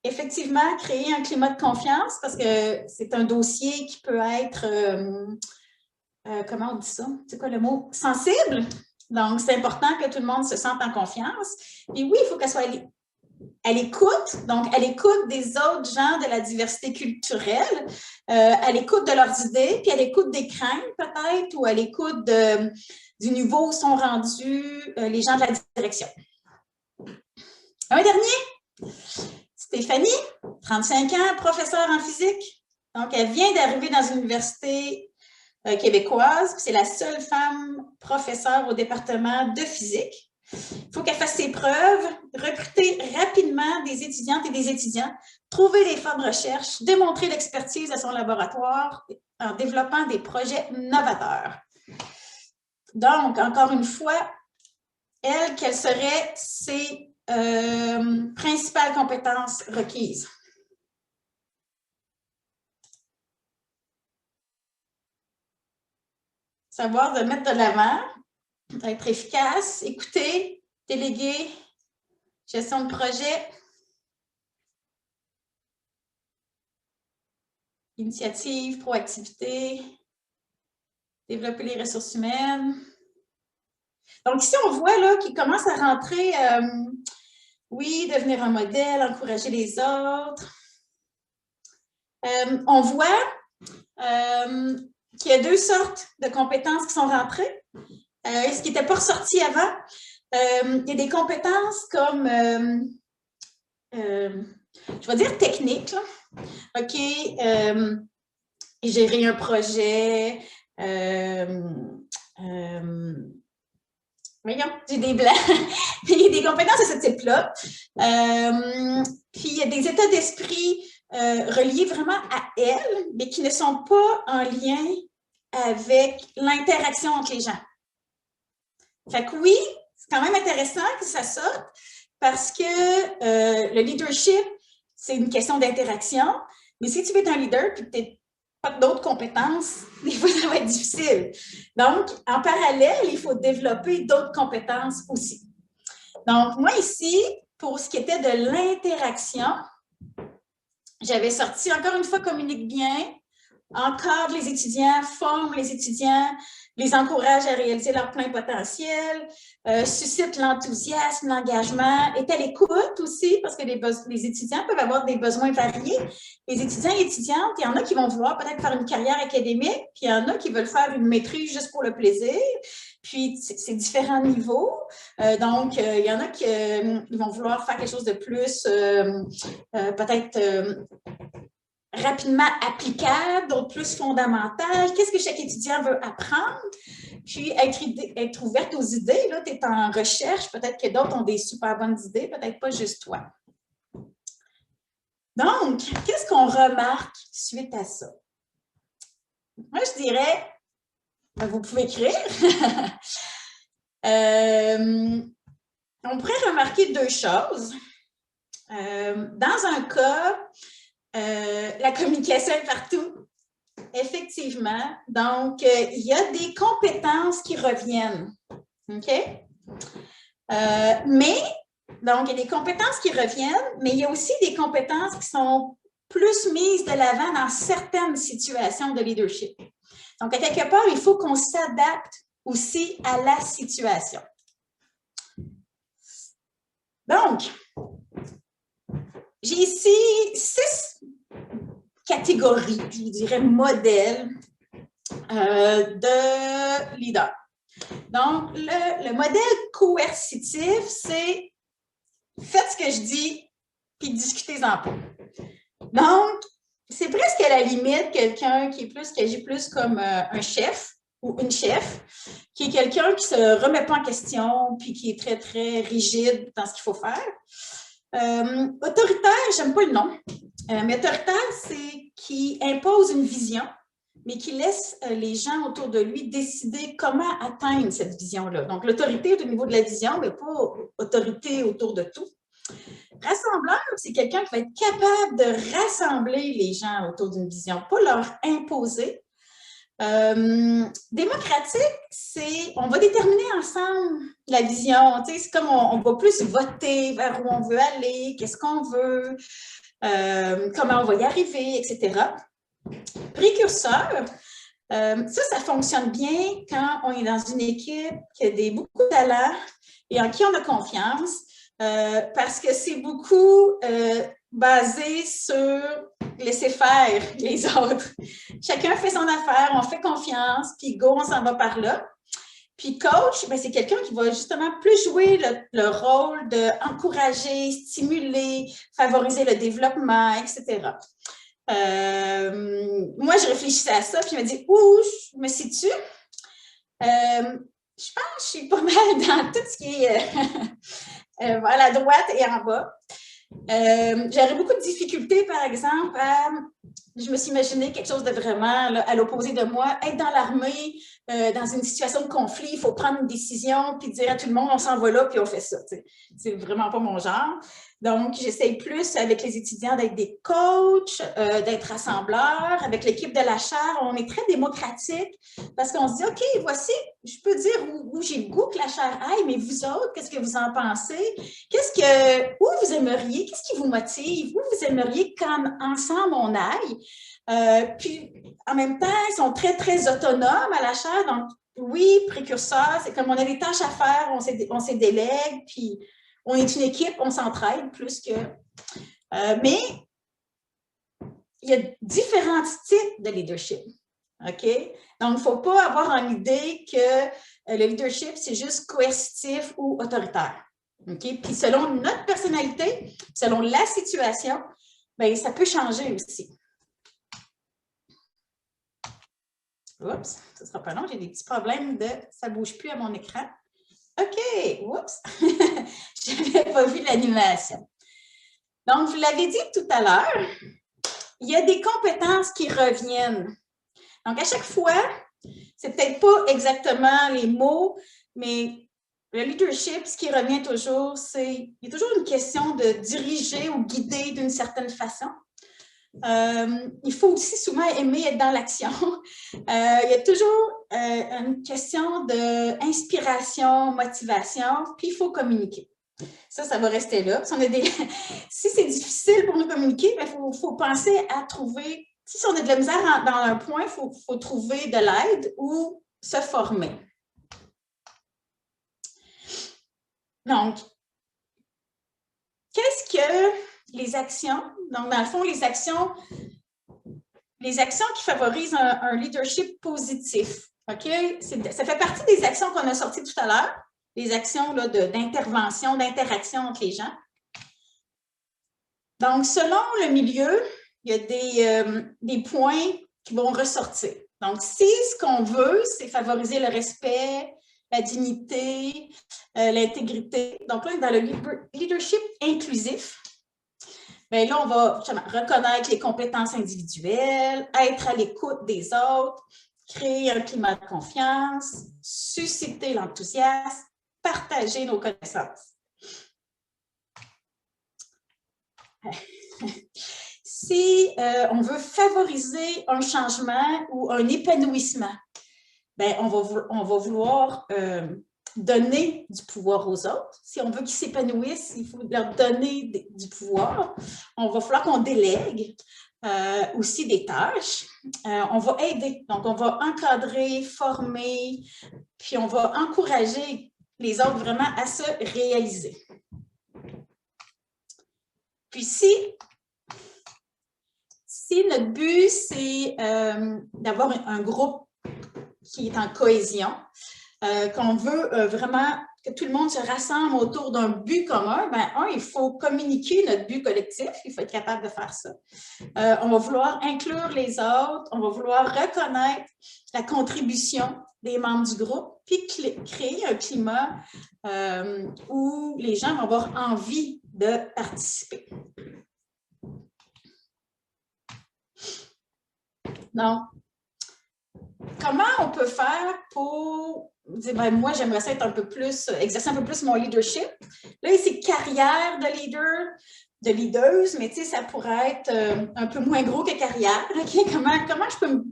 Effectivement, créer un climat de confiance parce que c'est un dossier qui peut être, comment on dit ça? C'est quoi le mot? Sensible. Donc, c'est important que tout le monde se sente en confiance. Et oui, il faut qu'elle soit à l'écoute, donc à l'écoute des autres gens de la diversité culturelle, à l'écoute de leurs idées, puis à l'écoute des craintes peut-être, ou à l'écoute du niveau où sont rendus les gens de la direction. Un dernier, Stéphanie, 35 ans, professeure en physique. Donc, elle vient d'arriver dans une université québécoise, c'est la seule femme professeure au département de physique. Il faut qu'elle fasse ses preuves, recruter rapidement des étudiantes et des étudiants, trouver des fonds de recherche, démontrer l'expertise de son laboratoire en développant des projets novateurs. Donc, encore une fois, quelles seraient ses principales compétences requises? Savoir de mettre de l'avant, être efficace, écouter, déléguer, gestion de projet, initiative, proactivité, développer les ressources humaines. Donc ici, on voit là qu'il commence à rentrer, oui, devenir un modèle, encourager les autres. On voit qu'il y a deux sortes de compétences qui sont rentrées. Ce qui n'était pas ressorti avant, il y a des compétences comme, je vais dire techniques, là. OK, gérer un projet, voyons, j'ai des blancs. Il y a des compétences de ce type-là. Puis il y a des états d'esprit reliés vraiment à elle, mais qui ne sont pas en lien avec l'interaction entre les gens. Fait que oui, c'est quand même intéressant que ça sorte parce que le leadership, c'est une question d'interaction, mais si tu veux être un leader et que tu n'as pas d'autres compétences, des fois, ça va être difficile. Donc, en parallèle, il faut développer d'autres compétences aussi. Donc, moi ici, pour ce qui était de l'interaction, j'avais sorti, encore une fois, communique bien, encadre les étudiants, forme les étudiants, les encourage à réaliser leur plein potentiel, suscite l'enthousiasme, l'engagement, est à l'écoute aussi, parce que les étudiants peuvent avoir des besoins variés. Les étudiants et étudiantes, il y en a qui vont vouloir peut-être faire une carrière académique, puis il y en a qui veulent faire une maîtrise juste pour le plaisir, puis c'est différents niveaux. Donc, il y en a qui vont vouloir faire quelque chose de plus, peut-être rapidement applicable, d'autres plus fondamentales. Qu'est-ce que chaque étudiant veut apprendre? Puis, être ouverte aux idées. Là, tu es en recherche. Peut-être que d'autres ont des super bonnes idées, peut-être pas juste toi. Donc, qu'est-ce qu'on remarque suite à ça? Moi, je dirais, vous pouvez écrire. On pourrait remarquer deux choses. Dans un cas, la communication est partout. Effectivement. Donc, il y a des compétences qui reviennent. OK? Donc, il y a des compétences qui reviennent, mais il y a aussi des compétences qui sont plus mises de l'avant dans certaines situations de leadership. Donc, à quelque part, il faut qu'on s'adapte aussi à la situation. Donc, j'ai ici 6 catégories, je vous dirais, modèles de leader. Donc, le modèle coercitif, c'est faites ce que je dis, puis discutez-en pas. Donc, c'est presque à la limite quelqu'un qui agit plus comme un chef ou une chef, qui est quelqu'un qui ne se remet pas en question, puis qui est très, très rigide dans ce qu'il faut faire. Autoritaire, j'aime pas le nom, mais autoritaire, c'est qui impose une vision, mais qui laisse les gens autour de lui décider comment atteindre cette vision-là. Donc, l'autorité est au niveau de la vision, mais pas autorité autour de tout. Rassembleur, c'est quelqu'un qui va être capable de rassembler les gens autour d'une vision, pas leur imposer. Démocratique, c'est on va déterminer ensemble la vision. Tu sais, c'est comme on va plus voter vers où on veut aller, qu'est-ce qu'on veut, comment on va y arriver, etc. Précurseur, ça fonctionne bien quand on est dans une équipe qui a beaucoup de talent et en qui on a confiance, parce que c'est beaucoup basé sur laisser faire les autres. Chacun fait son affaire, on fait confiance, puis go, on s'en va par là. Puis coach, ben, c'est quelqu'un qui va justement plus jouer le rôle d'encourager, stimuler, favoriser le développement, etc. Moi, je réfléchissais à ça, puis je me dis, où je me situe? je pense que je suis pas mal dans tout ce qui est à la droite et en bas. J'aurais beaucoup de difficultés, par exemple, je me suis imaginé quelque chose de vraiment là, à l'opposé de moi, être dans l'armée, dans une situation de conflit, il faut prendre une décision, puis dire à tout le monde, on s'en va là, puis on fait ça. C'est vraiment pas mon genre. Donc, j'essaye plus avec les étudiants d'être des coachs, d'être rassembleurs. Avec l'équipe de la chaire, on est très démocratique parce qu'on se dit, OK, voici, je peux dire où j'ai le goût que la chaire aille, mais vous autres, qu'est-ce que vous en pensez? Où vous aimeriez? Qu'est-ce qui vous motive? Où vous aimeriez qu'ensemble on aille? Puis, en même temps, ils sont très, très autonomes à la chaire. Donc, oui, précurseurs, c'est comme on a des tâches à faire, on s'est délègue, puis on est une équipe, on s'entraide plus que... mais il y a différents types de leadership. OK? Donc, il ne faut pas avoir en idée que le leadership, c'est juste coercitif ou autoritaire. OK? Puis selon notre personnalité, selon la situation, bien, ça peut changer aussi. Oups, ce ne sera pas long, j'ai des petits problèmes ça ne bouge plus à mon écran. OK, oups, je n'avais pas vu l'animation. Donc, vous l'avez dit tout à l'heure, il y a des compétences qui reviennent. Donc, à chaque fois, c'est peut-être pas exactement les mots, mais le leadership, ce qui revient toujours, il y a toujours une question de diriger ou guider d'une certaine façon. Il faut aussi souvent aimer être dans l'action. Il y a toujours une question d'inspiration, motivation, puis il faut communiquer. Ça va rester là. Si c'est difficile pour nous communiquer, il faut penser à trouver, si on a de la misère dans un point, il faut trouver de l'aide ou se former. Donc, qu'est-ce que les actions? Donc, dans le fond, les actions qui favorisent un leadership positif. OK? Ça fait partie des actions qu'on a sorties tout à l'heure, les actions d'intervention, d'interaction entre les gens. Donc, selon le milieu, il y a des points qui vont ressortir. Donc, si ce qu'on veut, c'est favoriser le respect, la dignité, l'intégrité. Donc, là, dans le leadership inclusif, bien là, on va reconnaître les compétences individuelles, être à l'écoute des autres, créer un climat de confiance, susciter l'enthousiasme, partager nos connaissances. Si on veut favoriser un changement ou un épanouissement, bien, on va vouloir donner du pouvoir aux autres. Si on veut qu'ils s'épanouissent, il faut leur donner du pouvoir. On va falloir qu'on délègue aussi des tâches. On va aider. Donc, on va encadrer, former, puis on va encourager les autres vraiment à se réaliser. Puis si notre but, c'est d'avoir un groupe qui est en cohésion, qu'on veut vraiment que tout le monde se rassemble autour d'un but commun, bien, il faut communiquer notre but collectif, il faut être capable de faire ça. On va vouloir inclure les autres, on va vouloir reconnaître la contribution des membres du groupe, puis créer un climat où les gens vont avoir envie de participer. Donc, comment on peut faire pour dire, ben, moi, j'aimerais ça être un peu plus, exercer un peu plus mon leadership. Là, c'est carrière de leader, de leaders, mais tu sais, ça pourrait être un peu moins gros que carrière. Okay? Comment je peux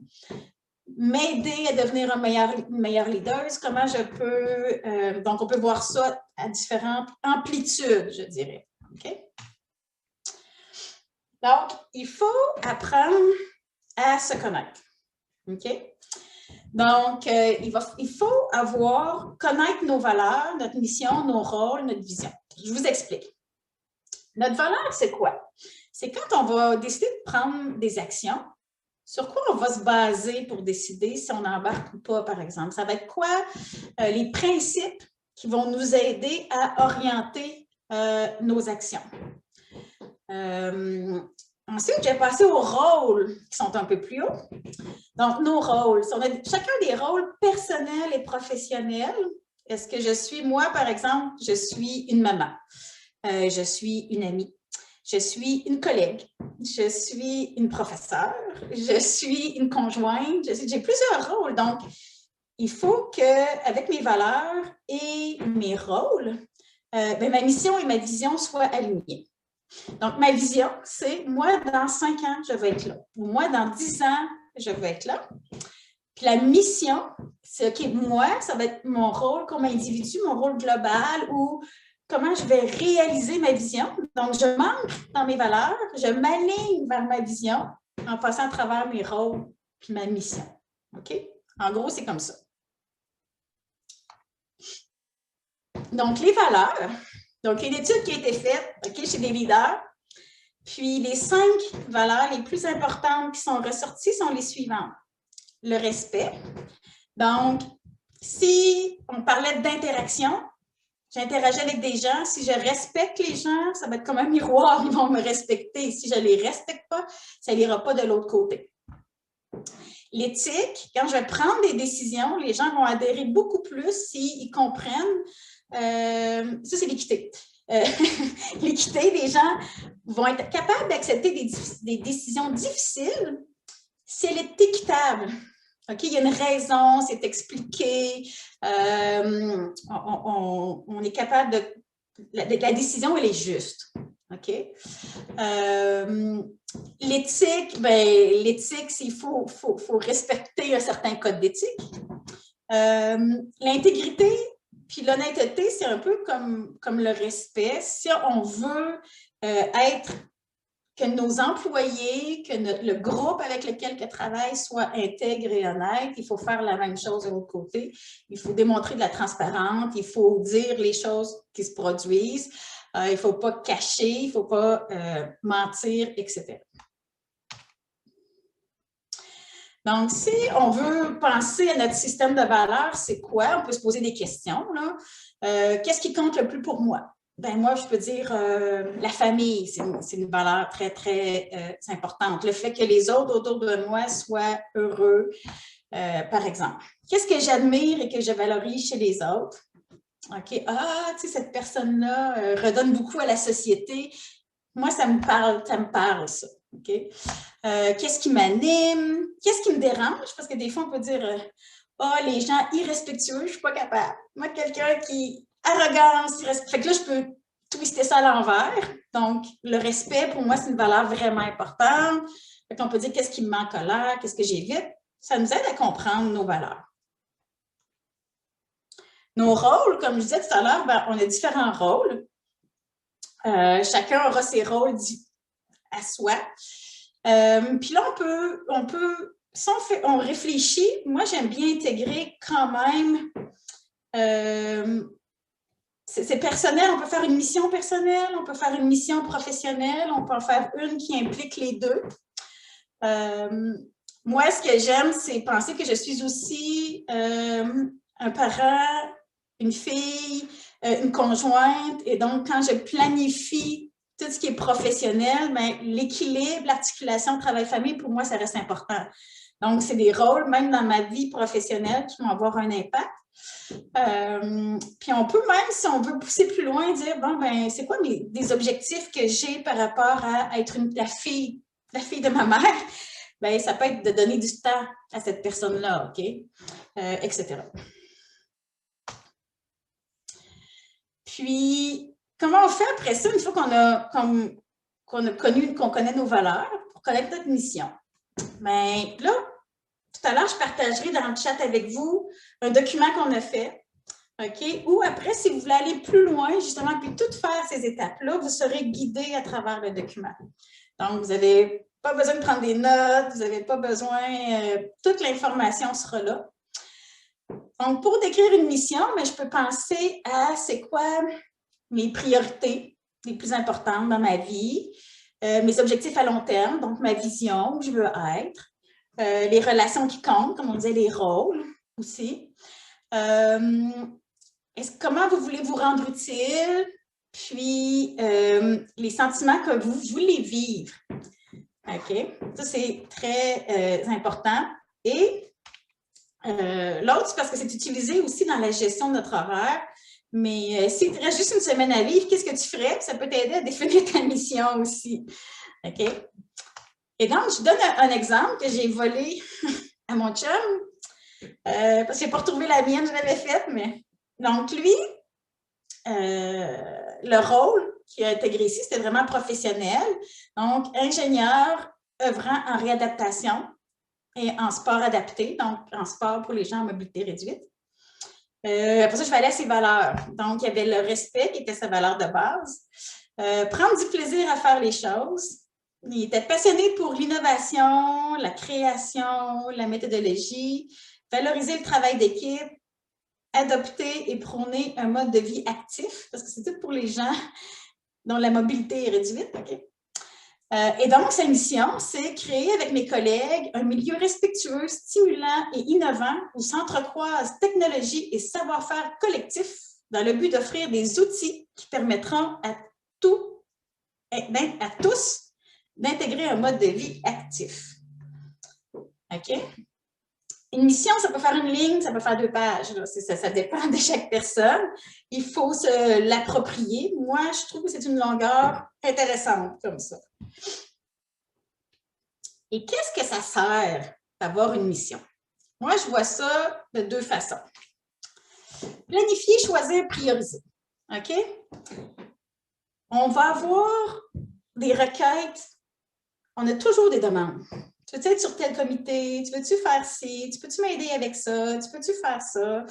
m'aider à devenir une meilleure leader? Comment je peux... donc, on peut voir ça à différentes amplitudes, je dirais. Okay? Donc, il faut apprendre à se connaître. OK? Donc, il faut connaître nos valeurs, notre mission, nos rôles, notre vision. Je vous explique. Notre valeur, c'est quoi? C'est quand on va décider de prendre des actions, sur quoi on va se baser pour décider si on embarque ou pas, par exemple. Ça va être quoi les principes qui vont nous aider à orienter nos actions. Ensuite, je vais passer aux rôles qui sont un peu plus hauts. Donc, nos rôles. On a chacun des rôles personnels et professionnels Est-ce que je suis, moi, par exemple, je suis une maman, je suis une amie, je suis une collègue, je suis une professeure, je suis une conjointe, j'ai plusieurs rôles. Donc, il faut qu'avec mes valeurs et mes rôles, ma mission et ma vision soient alignées. Donc, ma vision, c'est moi, dans 5 ans, je vais être là. Ou moi, dans 10 ans, je vais être là. Puis la mission, c'est OK, moi, ça va être mon rôle comme individu, mon rôle global ou comment je vais réaliser ma vision. Donc, je manque dans mes valeurs, je m'aligne vers ma vision en passant à travers mes rôles puis ma mission. OK? En gros, c'est comme ça. Donc, les valeurs. Donc, il y a une étude qui a été faite chez des leaders. Puis, les 5 valeurs les plus importantes qui sont ressorties sont les suivantes. Le respect. Donc, si on parlait d'interaction, j'interagis avec des gens. Si je respecte les gens, ça va être comme un miroir, ils vont me respecter. Si je ne les respecte pas, ça n'ira pas de l'autre côté. L'éthique, quand je vais prendre des décisions, les gens vont adhérer beaucoup plus s'ils comprennent. Ça, c'est l'équité. L'équité, les gens vont être capables d'accepter des décisions difficiles si elle est équitable. OK, il y a une raison, c'est expliqué, on est capable de... La décision, elle est juste. OK? L'éthique, l'éthique, il faut respecter un certain code d'éthique. L'intégrité, puis l'honnêteté, c'est un peu comme le respect. Si on veut que nos employés, que le groupe avec lequel ils travaillent soit intègre et honnête, il faut faire la même chose de l'autre côté. Il faut démontrer de la transparence, il faut dire les choses qui se produisent, il ne faut pas cacher, il ne faut pas mentir, etc. Donc, si on veut penser à notre système de valeurs, c'est quoi? On peut se poser des questions. Qu'est-ce qui compte le plus pour moi? Ben moi, je peux dire la famille, c'est une valeur très, très importante. Le fait que les autres autour de moi soient heureux, par exemple. Qu'est-ce que j'admire et que je valorise chez les autres? OK, tu sais, cette personne-là redonne beaucoup à la société. Moi, ça me parle, ça. OK? Qu'est-ce qui m'anime? Qu'est-ce qui me dérange? Parce que des fois, on peut dire les gens irrespectueux, je ne suis pas capable. Moi, quelqu'un qui arrogance, fait que là, je peux twister ça à l'envers. Donc, le respect, pour moi, c'est une valeur vraiment importante. Fait qu'on peut dire qu'est-ce qui me met en colère, qu'est-ce que j'évite. Ça nous aide à comprendre nos valeurs. Nos rôles, comme je disais tout à l'heure, on a différents rôles. Chacun aura ses rôles à soi. Puis là, on peut si on réfléchit, moi, j'aime bien intégrer quand même c'est personnel, on peut faire une mission personnelle, on peut faire une mission professionnelle, on peut en faire une qui implique les deux. Moi, ce que j'aime, c'est penser que je suis aussi un parent, une fille, une conjointe, et donc quand je planifie tout ce qui est professionnel, l'équilibre, l'articulation travail-famille, pour moi, ça reste important. Donc, c'est des rôles, même dans ma vie professionnelle, qui vont avoir un impact. Puis on peut même, si on veut pousser plus loin, dire, c'est quoi des objectifs que j'ai par rapport à être la fille de ma mère? Ça peut être de donner du temps à cette personne-là, OK? Etc. Puis, comment on fait après ça, une fois qu'on connaît nos valeurs, pour connaître notre mission? Là, tout à l'heure, je partagerai dans le chat avec vous un document qu'on a fait, OK? Ou après, si vous voulez aller plus loin, justement, puis tout faire ces étapes-là, vous serez guidé à travers le document. Donc, vous n'avez pas besoin de prendre des notes, vous n'avez pas besoin, toute l'information sera là. Donc, pour décrire une mission, je peux penser à c'est quoi mes priorités les plus importantes dans ma vie, mes objectifs à long terme, donc ma vision, où je veux être, les relations qui comptent, comme on disait, les rôles aussi. Comment vous voulez vous rendre utile, puis les sentiments que vous voulez vivre. OK? Ça, c'est très important. Et L'autre, c'est parce que c'est utilisé aussi dans la gestion de notre horaire. Mais si tu restes juste une semaine à vivre, qu'est-ce que tu ferais? Ça peut t'aider à définir ta mission aussi. OK? Et donc, je donne un exemple que j'ai volé à mon chum, parce que je n'ai pas retrouvé la mienne, je l'avais faite, mais... Donc, lui, le rôle qu'il a intégré ici, c'était vraiment professionnel. Donc, ingénieur œuvrant en réadaptation et en sport adapté, donc en sport pour les gens en mobilité réduite. Après ça, je vais aller à ses valeurs. Donc, il y avait le respect qui était sa valeur de base. Prendre du plaisir à faire les choses. Il était passionné pour l'innovation, la création, la méthodologie, valoriser le travail d'équipe, adopter et prôner un mode de vie actif, parce que c'est tout pour les gens dont la mobilité est réduite. Okay? Et donc, sa mission, c'est créer avec mes collègues un milieu respectueux, stimulant et innovant où s'entrecroisent technologie et savoir-faire collectif dans le but d'offrir des outils qui permettront à tous d'intégrer un mode de vie actif. OK? Une mission, ça peut faire une ligne, ça peut faire 2 pages. Là. Ça dépend de chaque personne. Il faut se l'approprier. Moi, je trouve que c'est une longueur intéressante comme ça. Et qu'est-ce que ça sert d'avoir une mission? Moi, je vois ça de 2 façons. Planifier, choisir, prioriser. OK? On va avoir des requêtes. On a toujours des demandes. Tu veux-tu être sur tel comité? Tu veux-tu faire ci? Tu peux-tu m'aider avec ça? Tu peux-tu faire ça?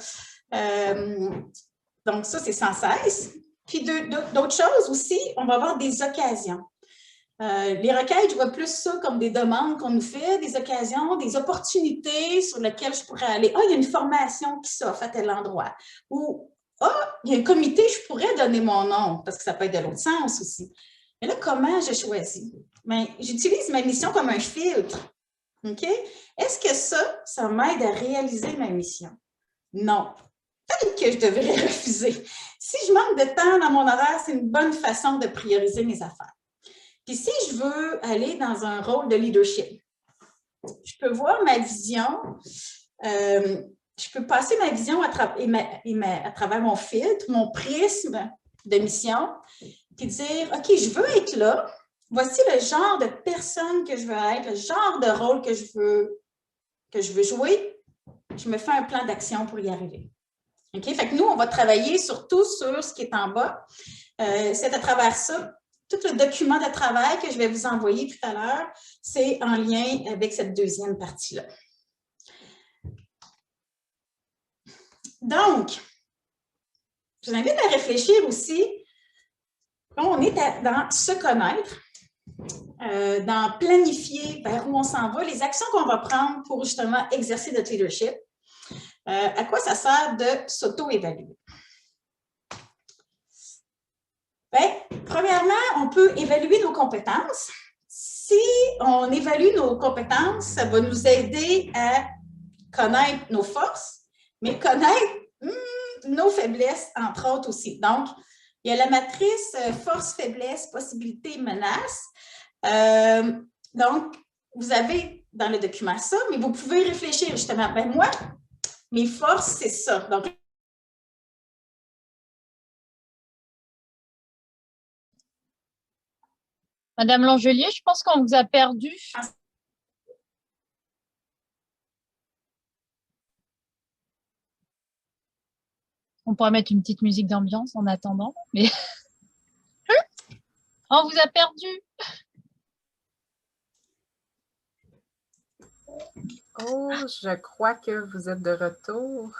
Donc, ça, c'est sans cesse. Puis, d'autres choses aussi, on va avoir des occasions. Les requêtes, je vois plus ça comme des demandes qu'on nous fait, des occasions, des opportunités sur lesquelles je pourrais aller. Ah, il y a une formation qui s'offre à tel endroit. Ou, il y a un comité, je pourrais donner mon nom, parce que ça peut être de l'autre sens aussi. Mais là, comment je choisis? Bien, j'utilise ma mission comme un filtre. OK? Est-ce que ça m'aide à réaliser ma mission? Non. Peut-être que je devrais refuser. Si je manque de temps dans mon horaire, c'est une bonne façon de prioriser mes affaires. Puis si je veux aller dans un rôle de leadership, je peux voir ma vision, je peux passer ma vision à travers mon filtre, mon prisme de mission, puis dire, OK, je veux être là, voici le genre de personne que je veux être, le genre de rôle que je veux jouer, je me fais un plan d'action pour y arriver. OK? Fait que nous, on va travailler surtout sur ce qui est en bas. C'est à travers ça, tout le document de travail que je vais vous envoyer tout à l'heure, c'est en lien avec cette deuxième partie-là. Donc, je vous invite à réfléchir aussi. On est dans se connaître, dans planifier vers où on s'en va, les actions qu'on va prendre pour justement exercer notre leadership. À quoi ça sert de s'auto-évaluer? Bien, premièrement, on peut évaluer nos compétences. Si on évalue nos compétences, ça va nous aider à connaître nos forces, mais connaître nos faiblesses, entre autres aussi. Donc, il y a la matrice force, faiblesse, possibilité, menace. Donc, vous avez dans le document ça, mais vous pouvez réfléchir justement. Ben moi, mes forces, c'est ça. Donc, Madame Langelier, je pense qu'on vous a perdu. On pourrait mettre une petite musique d'ambiance en attendant, mais on vous a perdu. Oh, je crois que vous êtes de retour.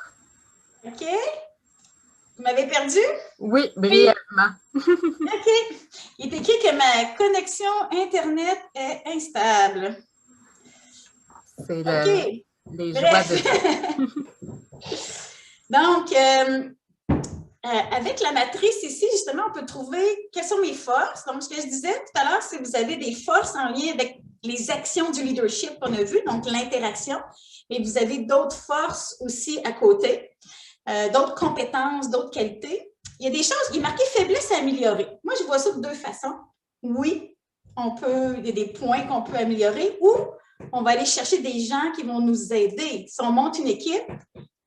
OK. Vous m'avez perdu? Oui, brièvement. OK. Il est écrit que ma connexion Internet est instable. C'est OK. les joies de Donc, avec la matrice ici, justement, on peut trouver quelles sont mes forces. Donc, ce que je disais tout à l'heure, c'est que vous avez des forces en lien avec les actions du leadership qu'on a vu, donc l'interaction. Et vous avez d'autres forces aussi à côté, d'autres compétences, d'autres qualités. Il y a des choses, il est marqué faiblesse à améliorer. Moi, je vois ça de 2 façons. Oui, il y a des points qu'on peut améliorer ou on va aller chercher des gens qui vont nous aider. Si on monte une équipe,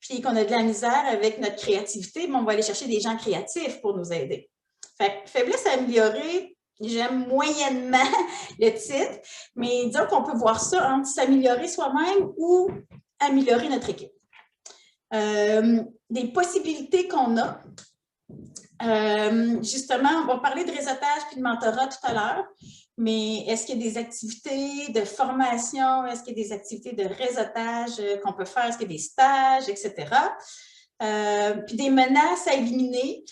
puis qu'on a de la misère avec notre créativité, on va aller chercher des gens créatifs pour nous aider. Fait que faiblesse à améliorer, j'aime moyennement le titre, mais disons qu'on peut voir ça entre s'améliorer soi-même ou améliorer notre équipe. Des possibilités qu'on a. Justement, on va parler de réseautage puis de mentorat tout à l'heure, mais est-ce qu'il y a des activités de formation, est-ce qu'il y a des activités de réseautage qu'on peut faire, est-ce qu'il y a des stages, etc. Puis des menaces à éliminer.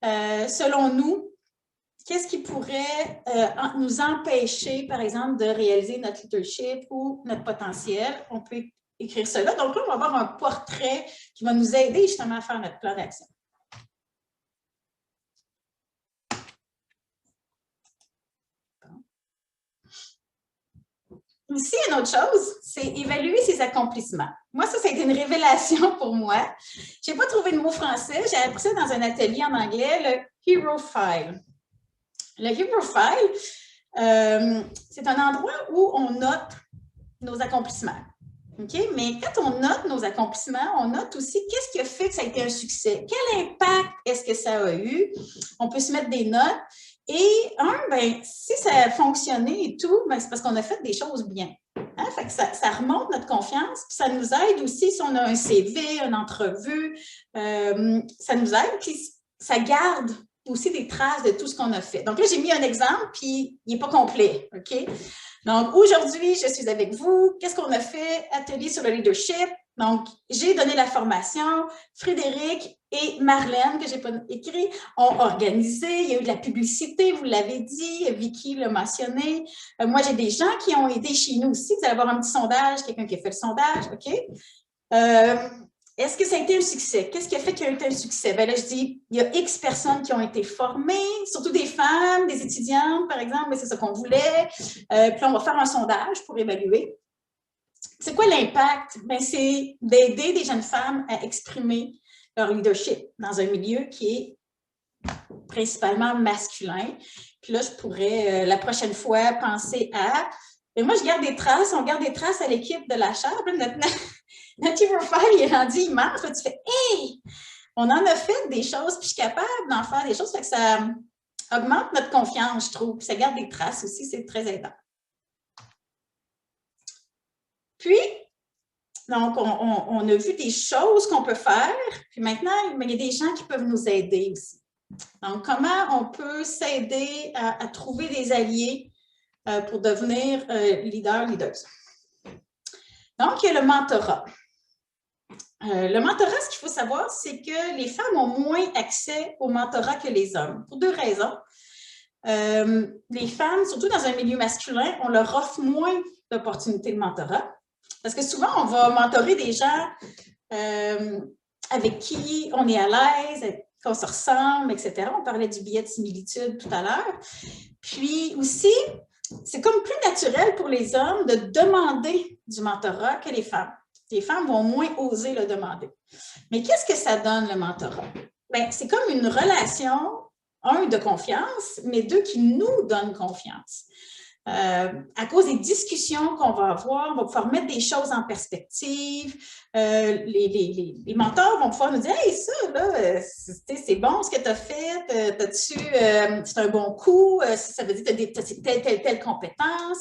Selon nous, qu'est-ce qui pourrait nous empêcher, par exemple, de réaliser notre leadership ou notre potentiel? On peut écrire cela. Donc là, on va avoir un portrait qui va nous aider justement à faire notre plan d'action. Aussi, une autre chose, c'est évaluer ses accomplissements. Moi, ça a été une révélation pour moi. Je n'ai pas trouvé de mot français. J'ai appris ça dans un atelier en anglais, le Hero File. Le Hero File, c'est un endroit où on note nos accomplissements. Okay? Mais quand on note nos accomplissements, on note aussi qu'est-ce qui a fait que ça a été un succès. Quel impact est-ce que ça a eu? On peut se mettre des notes. Et si ça a fonctionné et tout, c'est parce qu'on a fait des choses bien. Hein? Fait que ça remonte notre confiance, puis ça nous aide aussi si on a un CV, une entrevue, ça nous aide, puis ça garde aussi des traces de tout ce qu'on a fait. Donc là, j'ai mis un exemple, puis il n'est pas complet, OK? Donc aujourd'hui, je suis avec vous. Qu'est-ce qu'on a fait? Atelier sur le leadership. Donc, j'ai donné la formation. Frédéric et Marlène, que je n'ai pas écrit, ont organisé. Il y a eu de la publicité, vous l'avez dit. Vicky l'a mentionné. Moi, j'ai des gens qui ont aidé chez nous aussi. Vous allez avoir un petit sondage, quelqu'un qui a fait le sondage, OK? Est-ce que ça a été un succès? Qu'est-ce qui a fait qu'il y a été un succès? Bien là, je dis, il y a X personnes qui ont été formées, surtout des femmes, des étudiantes, par exemple, mais c'est ça qu'on voulait. Puis là, on va faire un sondage pour évaluer. C'est quoi l'impact? Bien, c'est d'aider des jeunes femmes à exprimer leur leadership dans un milieu qui est principalement masculin. Puis là, je pourrais, la prochaine fois, penser à... Mais moi, je garde des traces, on garde des traces à l'équipe de l'achat. Notre Hero File, il est rendu immense. Là, tu fais « Hey! On en a fait des choses, puis je suis capable d'en faire des choses. » Fait que ça augmente notre confiance, je trouve. Puis ça garde des traces aussi, c'est très aidant. Puis, donc, on a vu des choses qu'on peut faire. Puis maintenant, il y a des gens qui peuvent nous aider aussi. Donc, comment on peut s'aider à trouver des alliés pour devenir leader. Donc, il y a le mentorat. Le mentorat, ce qu'il faut savoir, c'est que les femmes ont moins accès au mentorat que les hommes, pour deux raisons. Les femmes, surtout dans un milieu masculin, on leur offre moins d'opportunités de mentorat. Parce que souvent, on va mentorer des gens avec qui on est à l'aise, qu'on se ressemble, etc. On parlait du biais de similitude tout à l'heure. Puis aussi, c'est comme plus naturel pour les hommes de demander du mentorat que les femmes. Les femmes vont moins oser le demander. Mais qu'est-ce que ça donne, le mentorat? Bien, c'est comme une relation, un, de confiance, mais deux, qui nous donne confiance. À cause des discussions qu'on va avoir, on va pouvoir mettre des choses en perspective. Les mentors vont pouvoir nous dire « Hey, ça, là, c'est bon ce que tu as fait, c'est un bon coup, ça veut dire que tu as telle compétence. »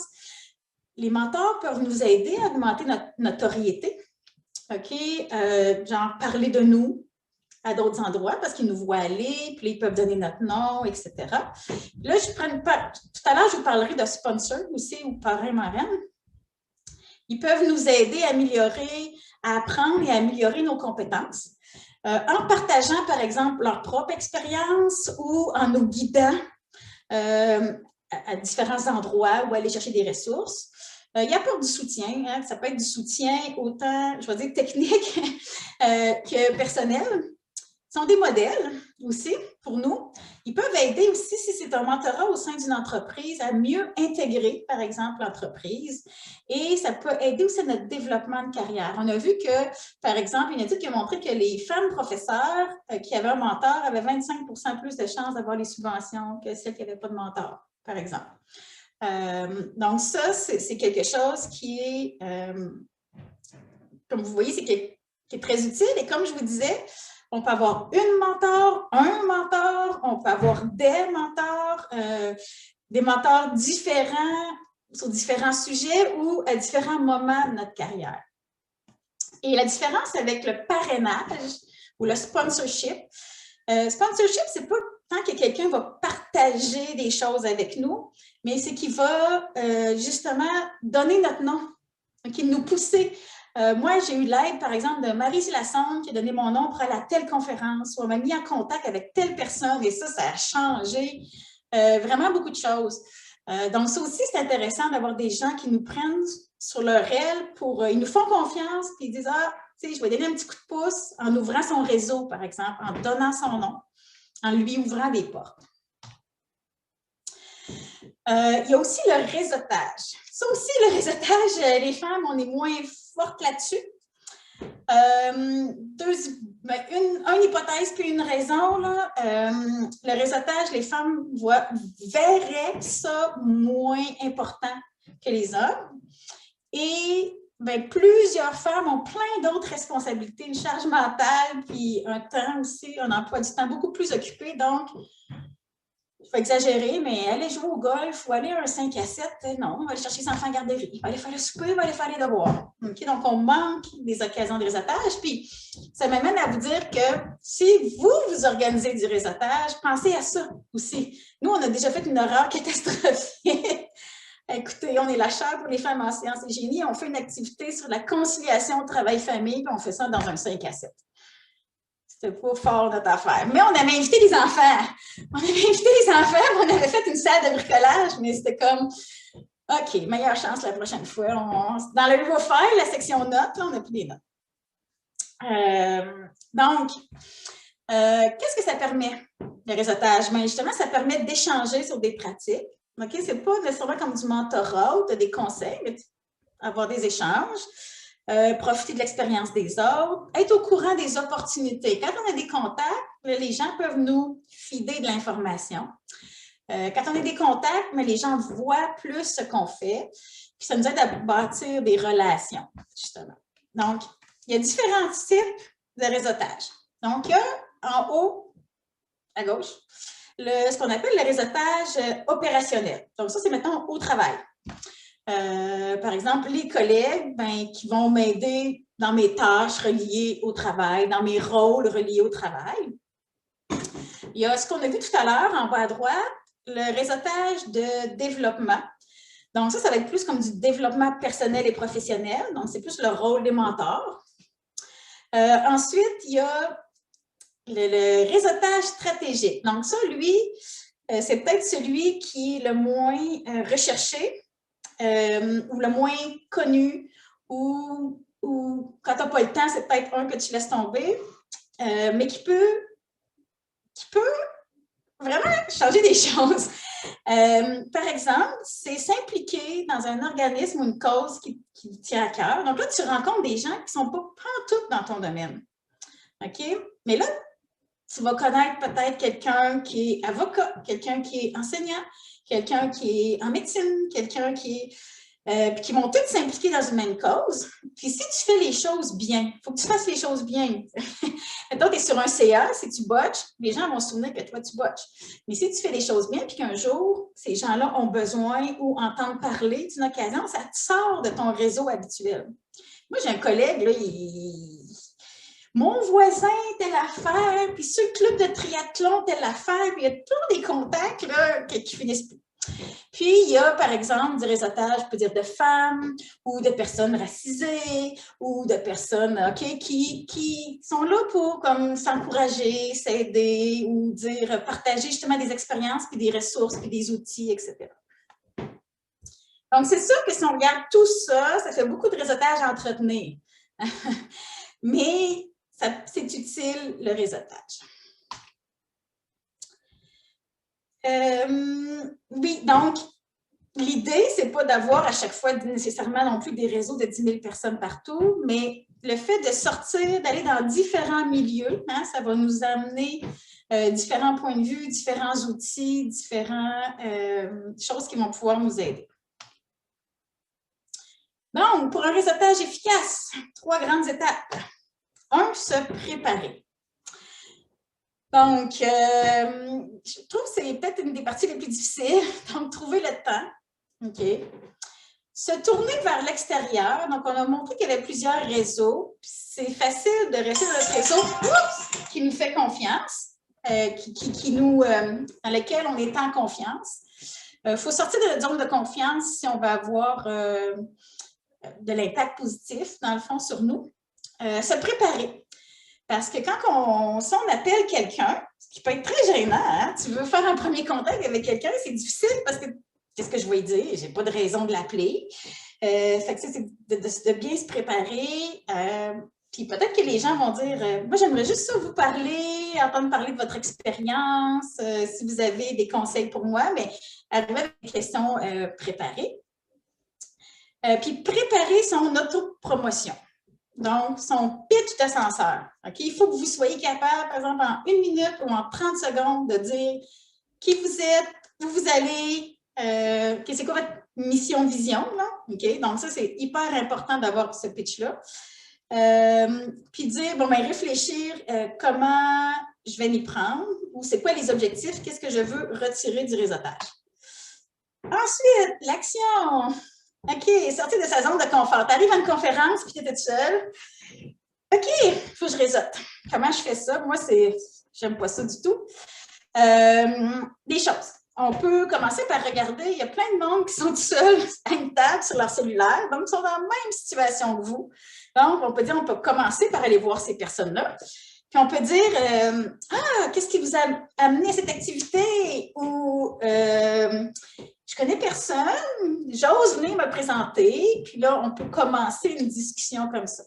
Les mentors peuvent nous aider à augmenter notre notoriété, OK? Genre parler de nous à d'autres endroits parce qu'ils nous voient aller, puis ils peuvent donner notre nom, etc. Là, tout à l'heure, je vous parlerai de sponsors aussi ou parrain-marraine. Ils peuvent nous aider à améliorer, à apprendre et à améliorer nos compétences en partageant, par exemple, leur propre expérience ou en nous guidant à différents endroits où aller chercher des ressources. Il apporte du soutien, hein, ça peut être du soutien autant, je vais dire, technique que personnel. Ils sont des modèles aussi pour nous. Ils peuvent aider aussi, si c'est un mentorat au sein d'une entreprise, à mieux intégrer, par exemple, l'entreprise. Et ça peut aider aussi à notre développement de carrière. On a vu que, par exemple, une étude qui a montré que les femmes professeurs qui avaient un mentor avaient 25% plus de chances d'avoir les subventions que celles qui n'avaient pas de mentor, par exemple. Donc, ça, c'est quelque chose qui est, comme vous voyez, qui est très utile. Et comme je vous disais, on peut avoir une mentor, un mentor, on peut avoir des mentors différents sur différents sujets ou à différents moments de notre carrière. Et la différence avec le parrainage ou le sponsorship, c'est pas tant que quelqu'un va partager des choses avec nous, mais c'est qu'il va justement donner notre nom, okay, nous pousser. Moi, j'ai eu l'aide, par exemple, de Marie Lassonde qui a donné mon nom pour aller à telle conférence, ou on m'a mis en contact avec telle personne, et ça a changé vraiment beaucoup de choses. Donc, ça aussi, c'est intéressant d'avoir des gens qui nous prennent sur leur aile ils nous font confiance, puis ils disent, ah, tu sais, je vais donner un petit coup de pouce en ouvrant son réseau, par exemple, en donnant son nom, en lui ouvrant des portes. Il y a aussi le réseautage. Ça aussi, le réseautage, les femmes, on est moins fortes là-dessus. Une hypothèse puis une raison, là, le réseautage, les femmes verraient ça moins important que les hommes. Et plusieurs femmes ont plein d'autres responsabilités, une charge mentale, puis un temps aussi, un emploi du temps beaucoup plus occupé. Donc, il faut exagérer, mais aller jouer au golf ou aller à un 5 à 7, non, on va aller chercher les enfants en garderie, il va aller faire le souper, il va aller faire les devoirs. Okay? Donc, on manque des occasions de réseautage. Puis, ça m'amène à vous dire que si vous organisez du réseautage, pensez à ça aussi. Nous, on a déjà fait une horreur catastrophique. Écoutez, on est la chaire pour les femmes en sciences et génie. On fait une activité sur la conciliation travail-famille, puis on fait ça dans un 5 à 7. C'était pas fort notre affaire. Mais on avait invité les enfants. On avait fait une salle de bricolage, mais c'était comme, OK, meilleure chance la prochaine fois. Dans le livre offert, la section notes, là, on n'a plus des notes. Donc, qu'est-ce que ça permet, le réseautage? Bien, justement, ça permet d'échanger sur des pratiques. OK? Ce n'est pas nécessairement comme du mentorat où tu as des conseils, mais avoir des échanges. Profiter de l'expérience des autres, être au courant des opportunités. Quand on a des contacts, les gens peuvent nous filer de l'information. Quand on a des contacts, mais les gens voient plus ce qu'on fait, puis ça nous aide à bâtir des relations, justement. Donc, il y a différents types de réseautage. Donc, il y a en haut, à gauche, ce qu'on appelle le réseautage opérationnel. Donc, ça, c'est maintenant au travail. Par exemple, les collègues qui vont m'aider dans mes tâches reliées au travail, dans mes rôles reliés au travail. Il y a ce qu'on a vu tout à l'heure en bas à droite, le réseautage de développement. Donc ça va être plus comme du développement personnel et professionnel. Donc, c'est plus le rôle des mentors. Ensuite, il y a le réseautage stratégique. Donc ça, lui, c'est peut-être celui qui est le moins recherché. Ou le moins connu, ou quand tu n'as pas le temps, c'est peut-être un que tu laisses tomber, mais qui peut vraiment changer des choses. Par exemple, c'est s'impliquer dans un organisme ou une cause qui tient à cœur. Donc là, tu rencontres des gens qui ne sont pas pantoute dans ton domaine. OK? Mais là, tu vas connaître peut-être quelqu'un qui est avocat, quelqu'un qui est enseignant, quelqu'un qui est en médecine, quelqu'un qui vont tous s'impliquer dans une même cause. Puis si tu fais les choses bien, il faut que tu fasses les choses bien. Mettons, tu es sur un CA, si tu botches, les gens vont se souvenir que toi, tu botches. Mais si tu fais les choses bien, puis qu'un jour, ces gens-là ont besoin ou entendent parler d'une occasion, ça te sort de ton réseau habituel. Moi, j'ai un collègue, là, mon voisin, telle affaire, puis sur le club de triathlon, telle affaire, puis il y a tous des contacts là, qui finissent plus. Puis, il y a, par exemple, du réseautage, je peux dire, de femmes ou de personnes racisées ou de personnes qui sont là pour s'encourager, s'aider ou dire, partager justement des expériences, puis des ressources, puis des outils, etc. Donc, c'est sûr que si on regarde tout ça, ça fait beaucoup de réseautage à entretenir. Mais c'est utile, le réseautage. Oui, donc, l'idée, ce n'est pas d'avoir à chaque fois nécessairement non plus des réseaux de 10 000 personnes partout, mais le fait de sortir, d'aller dans différents milieux, hein, ça va nous amener différents points de vue, différents outils, différentes choses qui vont pouvoir nous aider. Donc, pour un réseautage efficace, 3 grandes étapes. 1, se préparer. Donc, je trouve que c'est peut-être une des parties les plus difficiles. Donc, trouver le temps. OK. Se tourner vers l'extérieur. Donc, on a montré qu'il y avait plusieurs réseaux. C'est facile de rester dans notre réseau qui nous fait confiance, dans lequel on est en confiance. Il faut sortir de notre zone de confiance si on veut avoir de l'impact positif, dans le fond, sur nous. Se préparer. Parce que quand si on appelle quelqu'un, ce qui peut être très gênant, hein? Tu veux faire un premier contact avec quelqu'un, c'est difficile parce que qu'est-ce que je vais dire? Je n'ai pas de raison de l'appeler. Fait que c'est de bien se préparer. Puis peut-être que les gens vont dire moi, j'aimerais juste ça vous parler, entendre parler de votre expérience, si vous avez des conseils pour moi, mais arriver avec des questions préparées. Puis préparer son autopromotion. Donc, son pitch d'ascenseur. Okay? Il faut que vous soyez capable, par exemple, en 1 minute ou en 30 secondes, de dire qui vous êtes, où vous allez, c'est quoi votre mission-vision. Okay? Donc, ça, c'est hyper important d'avoir ce pitch-là. Puis dire, bon, ben, réfléchir comment je vais m'y prendre ou c'est quoi les objectifs, qu'est-ce que je veux retirer du réseautage. Ensuite, l'action. OK, sortir de sa zone de confort. Tu arrives à une conférence, puis tu es toute seule. OK, il faut que je réseaute. Comment je fais ça? Moi, j'aime pas ça du tout. Des choses. On peut commencer par regarder, il y a plein de monde qui sont tout seuls à une table sur leur cellulaire, donc ils sont dans la même situation que vous. Donc, on peut commencer par aller voir ces personnes-là. Puis on peut dire qu'est-ce qui vous a amené à cette activité? Ou je connais personne, j'ose venir me présenter, puis là, on peut commencer une discussion comme ça.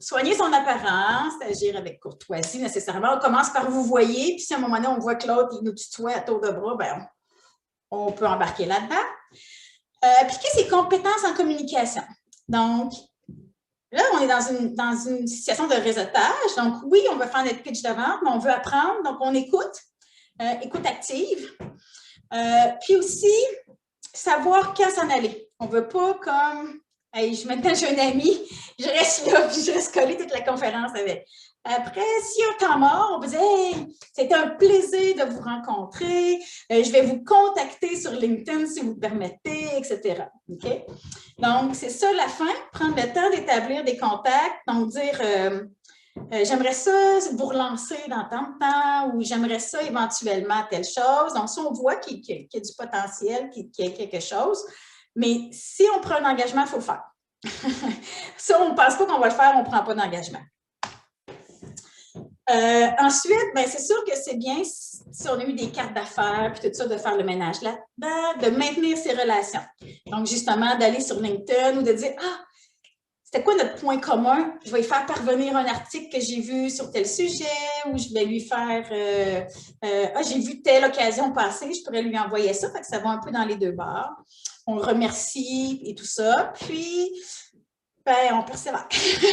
Soigner son apparence, agir avec courtoisie nécessairement. On commence par vous voyez, puis si à un moment donné, on voit que l'autre nous tutoie à tour de bras, ben, on peut embarquer là-dedans. Appliquer ses compétences en communication. Donc, là, on est dans une situation de réseautage. Donc, oui, on veut faire notre pitch de vente, mais on veut apprendre. Donc, on écoute, écoute active. Puis aussi, savoir quand s'en aller. On ne veut pas comme, hey, maintenant j'ai un ami, je reste là, puis je reste collée toute la conférence avec. Après, s'il y a un temps mort, on peut dire hey, c'était un plaisir de vous rencontrer, je vais vous contacter sur LinkedIn si vous le permettez, etc. Okay? Donc, c'est ça la fin, prendre le temps d'établir des contacts, donc dire j'aimerais ça vous relancer dans tant de temps ou j'aimerais ça éventuellement telle chose. Donc, si on voit qu'il y a du potentiel, qu'il y a quelque chose, mais si on prend un engagement, il faut le faire. Si on ne pense pas qu'on va le faire, on ne prend pas d'engagement. Ensuite, ben, c'est sûr que c'est bien si on a eu des cartes d'affaires puis tout ça, de faire le ménage là-dedans, de maintenir ses relations. Donc, justement, d'aller sur LinkedIn ou de dire c'était quoi notre point commun? Je vais lui faire parvenir un article que j'ai vu sur tel sujet ou je vais lui faire j'ai vu telle occasion passer, je pourrais lui envoyer ça. Fait que ça va un peu dans les deux bords. On remercie et tout ça. Puis, ben, on persévère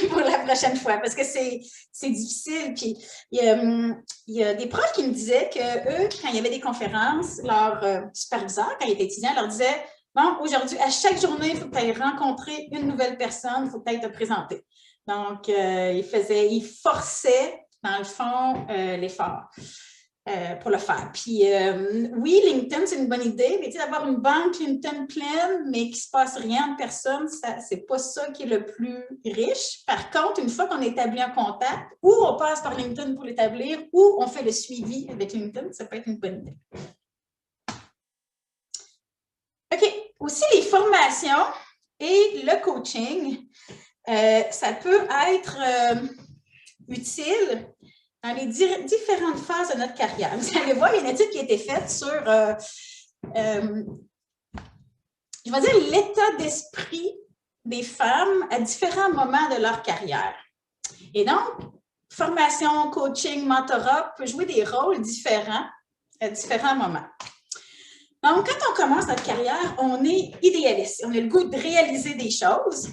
pour la prochaine fois parce que c'est difficile. Puis, il y a des profs qui me disaient qu'eux, quand il y avait des conférences, leur superviseur, quand il était étudiant, leur disait bon, aujourd'hui, à chaque journée, il faut que tu ailles rencontrer une nouvelle personne, il faut que tu ailles te présenter. Donc, il forçait, dans le fond, l'effort pour le faire. Puis, oui, LinkedIn, c'est une bonne idée, mais d'avoir une banque LinkedIn pleine, mais qu'il ne se passe rien de personne, ce n'est pas ça qui est le plus riche. Par contre, une fois qu'on a établi un contact, ou on passe par LinkedIn pour l'établir, ou on fait le suivi avec LinkedIn, ça peut être une bonne idée. OK. Aussi, les formations et le coaching, ça peut être utile dans les différentes phases de notre carrière. Vous allez voir, il y a une étude qui a été faite sur, je vais dire, l'état d'esprit des femmes à différents moments de leur carrière. Et donc, formation, coaching, mentorat peut jouer des rôles différents à différents moments. Donc, quand on commence notre carrière, on est idéaliste. On a le goût de réaliser des choses.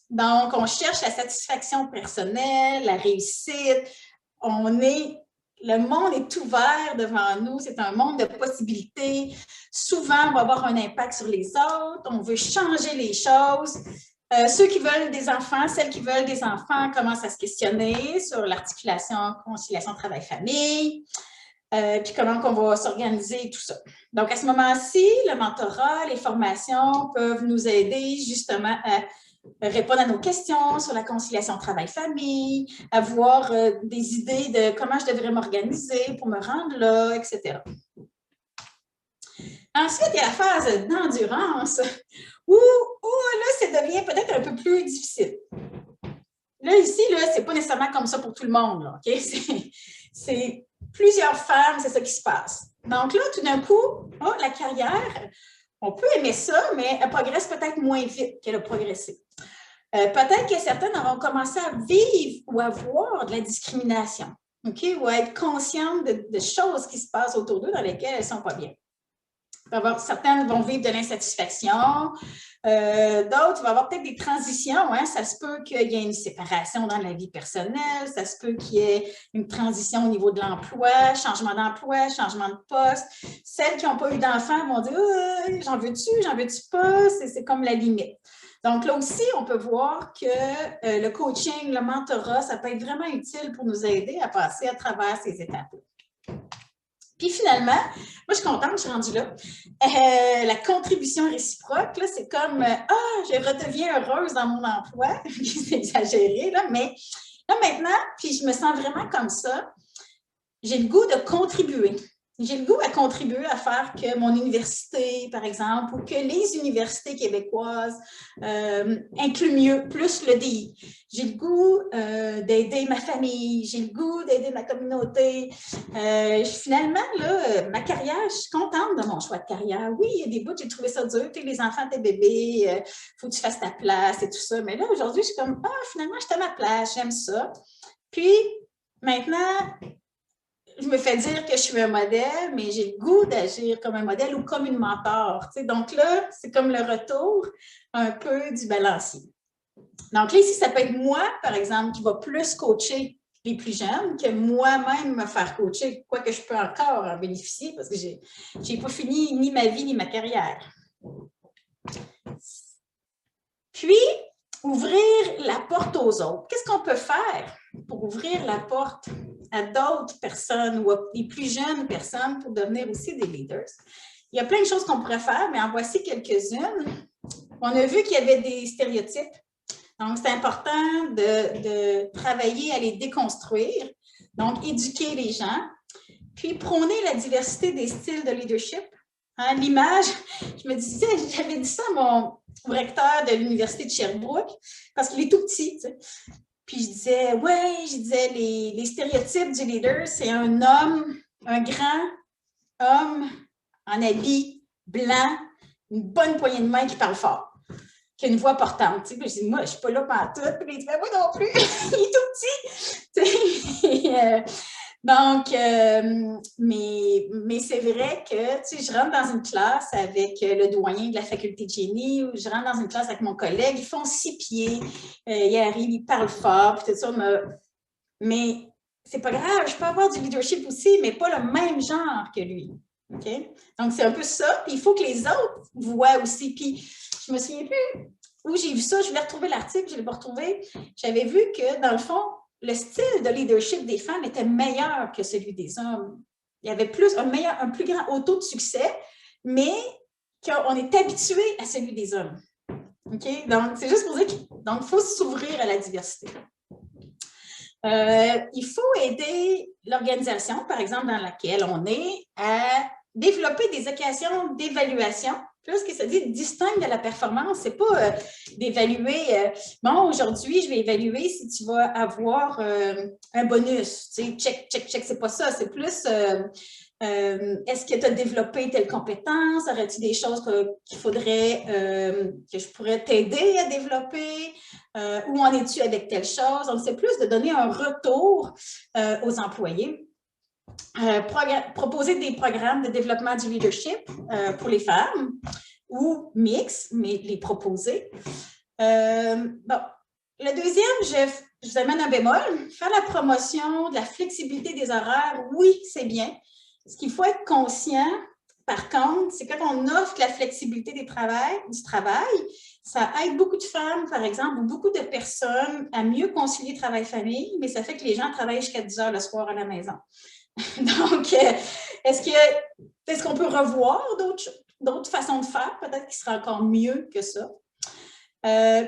Donc, on cherche la satisfaction personnelle, la réussite. On est le monde est ouvert devant nous, c'est un monde de possibilités. Souvent, on va avoir un impact sur les autres, on veut changer les choses. Ceux qui veulent des enfants, celles qui veulent des enfants commencent à se questionner sur l'articulation, conciliation travail-famille, puis comment on va s'organiser et tout ça. Donc, à ce moment-ci, le mentorat, les formations peuvent nous aider justement à répondre à nos questions sur la conciliation travail-famille, avoir des idées de comment je devrais m'organiser pour me rendre là, etc. Ensuite, il y a la phase d'endurance où là, ça devient peut-être un peu plus difficile. Là, ici, là, c'est pas nécessairement comme ça pour tout le monde, là, OK? C'est plusieurs femmes, c'est ça qui se passe. Donc là, tout d'un coup, la carrière, on peut aimer ça, mais elle progresse peut-être moins vite qu'elle a progressé. Peut-être que certaines auront commencé à vivre ou à voir de la discrimination, OK? Ou à être conscientes de choses qui se passent autour d'eux dans lesquelles elles ne sont pas bien. Certaines vont vivre de l'insatisfaction, d'autres vont avoir peut-être des transitions. Hein? Ça se peut qu'il y ait une séparation dans la vie personnelle, ça se peut qu'il y ait une transition au niveau de l'emploi, changement d'emploi, changement de poste. Celles qui n'ont pas eu d'enfants vont dire « j'en veux-tu pas? » C'est comme la limite. Donc là aussi, on peut voir que le coaching, le mentorat, ça peut être vraiment utile pour nous aider à passer à travers ces étapes-là. Puis finalement, moi, je suis contente, je suis rendue là. La contribution réciproque, c'est comme je redeviens heureuse dans mon emploi. C'est exagéré, là, mais là maintenant, puis je me sens vraiment comme ça. J'ai le goût de contribuer. J'ai le goût à contribuer à faire que mon université, par exemple, ou que les universités québécoises incluent mieux, plus le DI. J'ai le goût d'aider ma famille, j'ai le goût d'aider ma communauté. Finalement, là, ma carrière, je suis contente de mon choix de carrière. Oui, il y a des bouts, j'ai trouvé ça dur, les enfants, tes bébés, il faut que tu fasses ta place et tout ça. Mais là, aujourd'hui, je suis comme, finalement, je suis à ma place, j'aime ça. Puis, maintenant, je me fais dire que je suis un modèle, mais j'ai le goût d'agir comme un modèle ou comme une mentor. Tu sais. Donc là, c'est comme le retour un peu du balancier. Donc là, ici, ça peut être moi, par exemple, qui va plus coacher les plus jeunes que moi-même me faire coacher, quoique je peux encore en bénéficier parce que je n'ai pas fini ni ma vie ni ma carrière. Puis, ouvrir la porte aux autres. Qu'est-ce qu'on peut faire pour ouvrir la porte à d'autres personnes ou à des plus jeunes personnes pour devenir aussi des leaders? Il y a plein de choses qu'on pourrait faire, mais en voici quelques-unes. On a vu qu'il y avait des stéréotypes. Donc, c'est important de travailler à les déconstruire, donc éduquer les gens, puis prôner la diversité des styles de leadership. Hein, l'image, je me disais, j'avais dit ça à au recteur de l'Université de Sherbrooke, parce qu'il est tout petit, tu sais. Puis je disais, les stéréotypes du leader, c'est un homme, un grand homme en habit blanc, une bonne poignée de main qui parle fort, qui a une voix portante. Tu sais. Puis je dis, moi, je ne suis pas là pantoute. Puis il dit, moi non plus, il est tout petit. Tu sais. Donc, mais c'est vrai que, tu sais, je rentre dans une classe avec le doyen de la faculté de génie ou je rentre dans une classe avec mon collègue, ils font 6 pieds, ils arrivent, ils parlent fort, puis tout ça, mais c'est pas grave, je peux avoir du leadership aussi, mais pas le même genre que lui. Okay? Donc, c'est un peu ça, puis il faut que les autres voient aussi. Puis, je me souviens plus où j'ai vu ça, je voulais retrouver l'article, je ne l'ai pas retrouvé. J'avais vu que, dans le fond, le style de leadership des femmes était meilleur que celui des hommes. Il y avait un plus grand taux de succès, mais qu'on est habitué à celui des hommes. Okay? Donc, c'est juste pour dire qu'il faut s'ouvrir à la diversité. Il faut aider l'organisation, par exemple, dans laquelle on est, à développer des occasions d'évaluation. Plus que ça dit distinct de la performance, c'est pas d'évaluer, bon, aujourd'hui, je vais évaluer si tu vas avoir un bonus, tu sais, check, check, check, c'est pas ça, c'est plus, est-ce que tu as développé telle compétence, aurais-tu des choses qu'il faudrait, que je pourrais t'aider à développer, où en es-tu avec telle chose, donc c'est plus de donner un retour aux employés. Proposer des programmes de développement du leadership pour les femmes ou mix, mais les proposer. Bon, le deuxième, je vous amène un bémol. Faire la promotion de la flexibilité des horaires, oui, c'est bien. Ce qu'il faut être conscient, par contre, c'est quand on offre la flexibilité du travail, ça aide beaucoup de femmes, par exemple, ou beaucoup de personnes à mieux concilier travail-famille, mais ça fait que les gens travaillent jusqu'à 10 heures le soir à la maison. Donc, est-ce qu'on peut revoir d'autres façons de faire, peut-être qui seraient encore mieux que ça?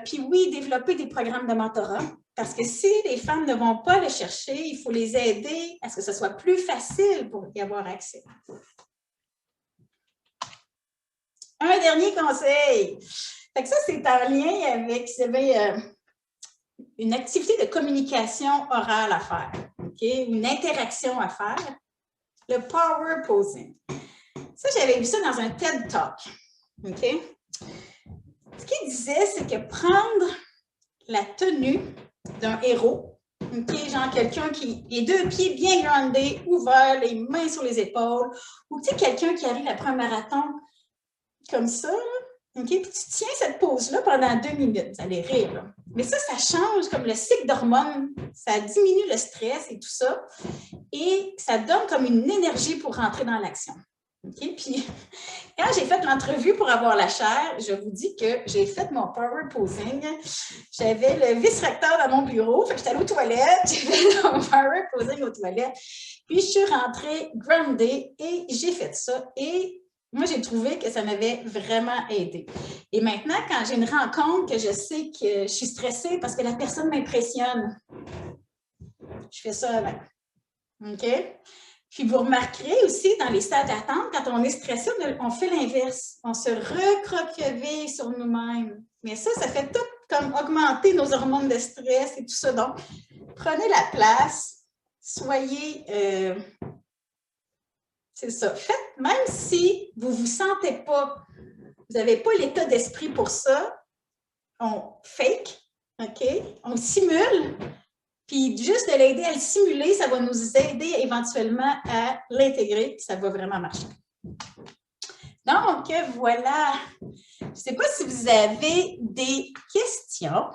Puis oui, développer des programmes de mentorat, parce que si les femmes ne vont pas le chercher, il faut les aider à ce que ce soit plus facile pour y avoir accès. Un dernier conseil. Fait que ça, c'est en lien avec, vous avez une activité de communication orale à faire, okay? Une interaction à faire, le power posing. Ça, j'avais vu ça dans un TED Talk. Okay? Ce qu'il disait, c'est que prendre la tenue d'un héros, okay, genre quelqu'un qui les 2 pieds bien groundés, ouverts, les mains sur les épaules, ou tu sais, quelqu'un qui arrive après un marathon comme ça, okay, puis tu tiens cette pose-là pendant 2 minutes, vous allez rire, là. Mais ça change comme le cycle d'hormones, ça diminue le stress et tout ça, et ça donne comme une énergie pour rentrer dans l'action. Okay? Puis, quand j'ai fait l'entrevue pour avoir la chaire, je vous dis que j'ai fait mon power posing. J'avais le vice-recteur dans mon bureau, fait que j'étais allée aux toilettes, j'ai fait mon power posing aux toilettes, puis je suis rentrée groundée et j'ai fait ça. Et moi, j'ai trouvé que ça m'avait vraiment aidé. Et maintenant, quand j'ai une rencontre que je sais que je suis stressée parce que la personne m'impressionne, je fais ça avant. OK? Puis vous remarquerez aussi dans les stades d'attente, quand on est stressé, on fait l'inverse. On se recroqueville sur nous-mêmes. Mais ça fait tout comme augmenter nos hormones de stress et tout ça. Donc, prenez la place, soyez... c'est ça. Faites, même si vous ne vous sentez pas, vous n'avez pas l'état d'esprit pour ça, on fake, OK? On simule. Puis juste de l'aider à le simuler, ça va nous aider éventuellement à l'intégrer, puis ça va vraiment marcher. Donc, voilà. Je ne sais pas si vous avez des questions.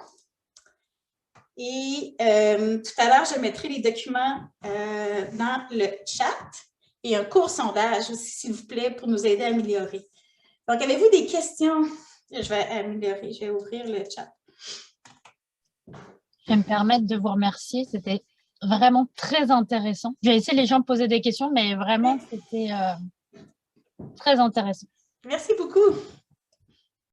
Et tout à l'heure, je mettrai les documents dans le chat et un court sondage aussi, s'il vous plaît, pour nous aider à améliorer. Donc, avez-vous des questions? Je vais améliorer, je vais ouvrir le chat. Je vais me permettre de vous remercier. C'était vraiment très intéressant. Je vais laisser les gens poser des questions, mais vraiment, c'était très intéressant. Merci beaucoup.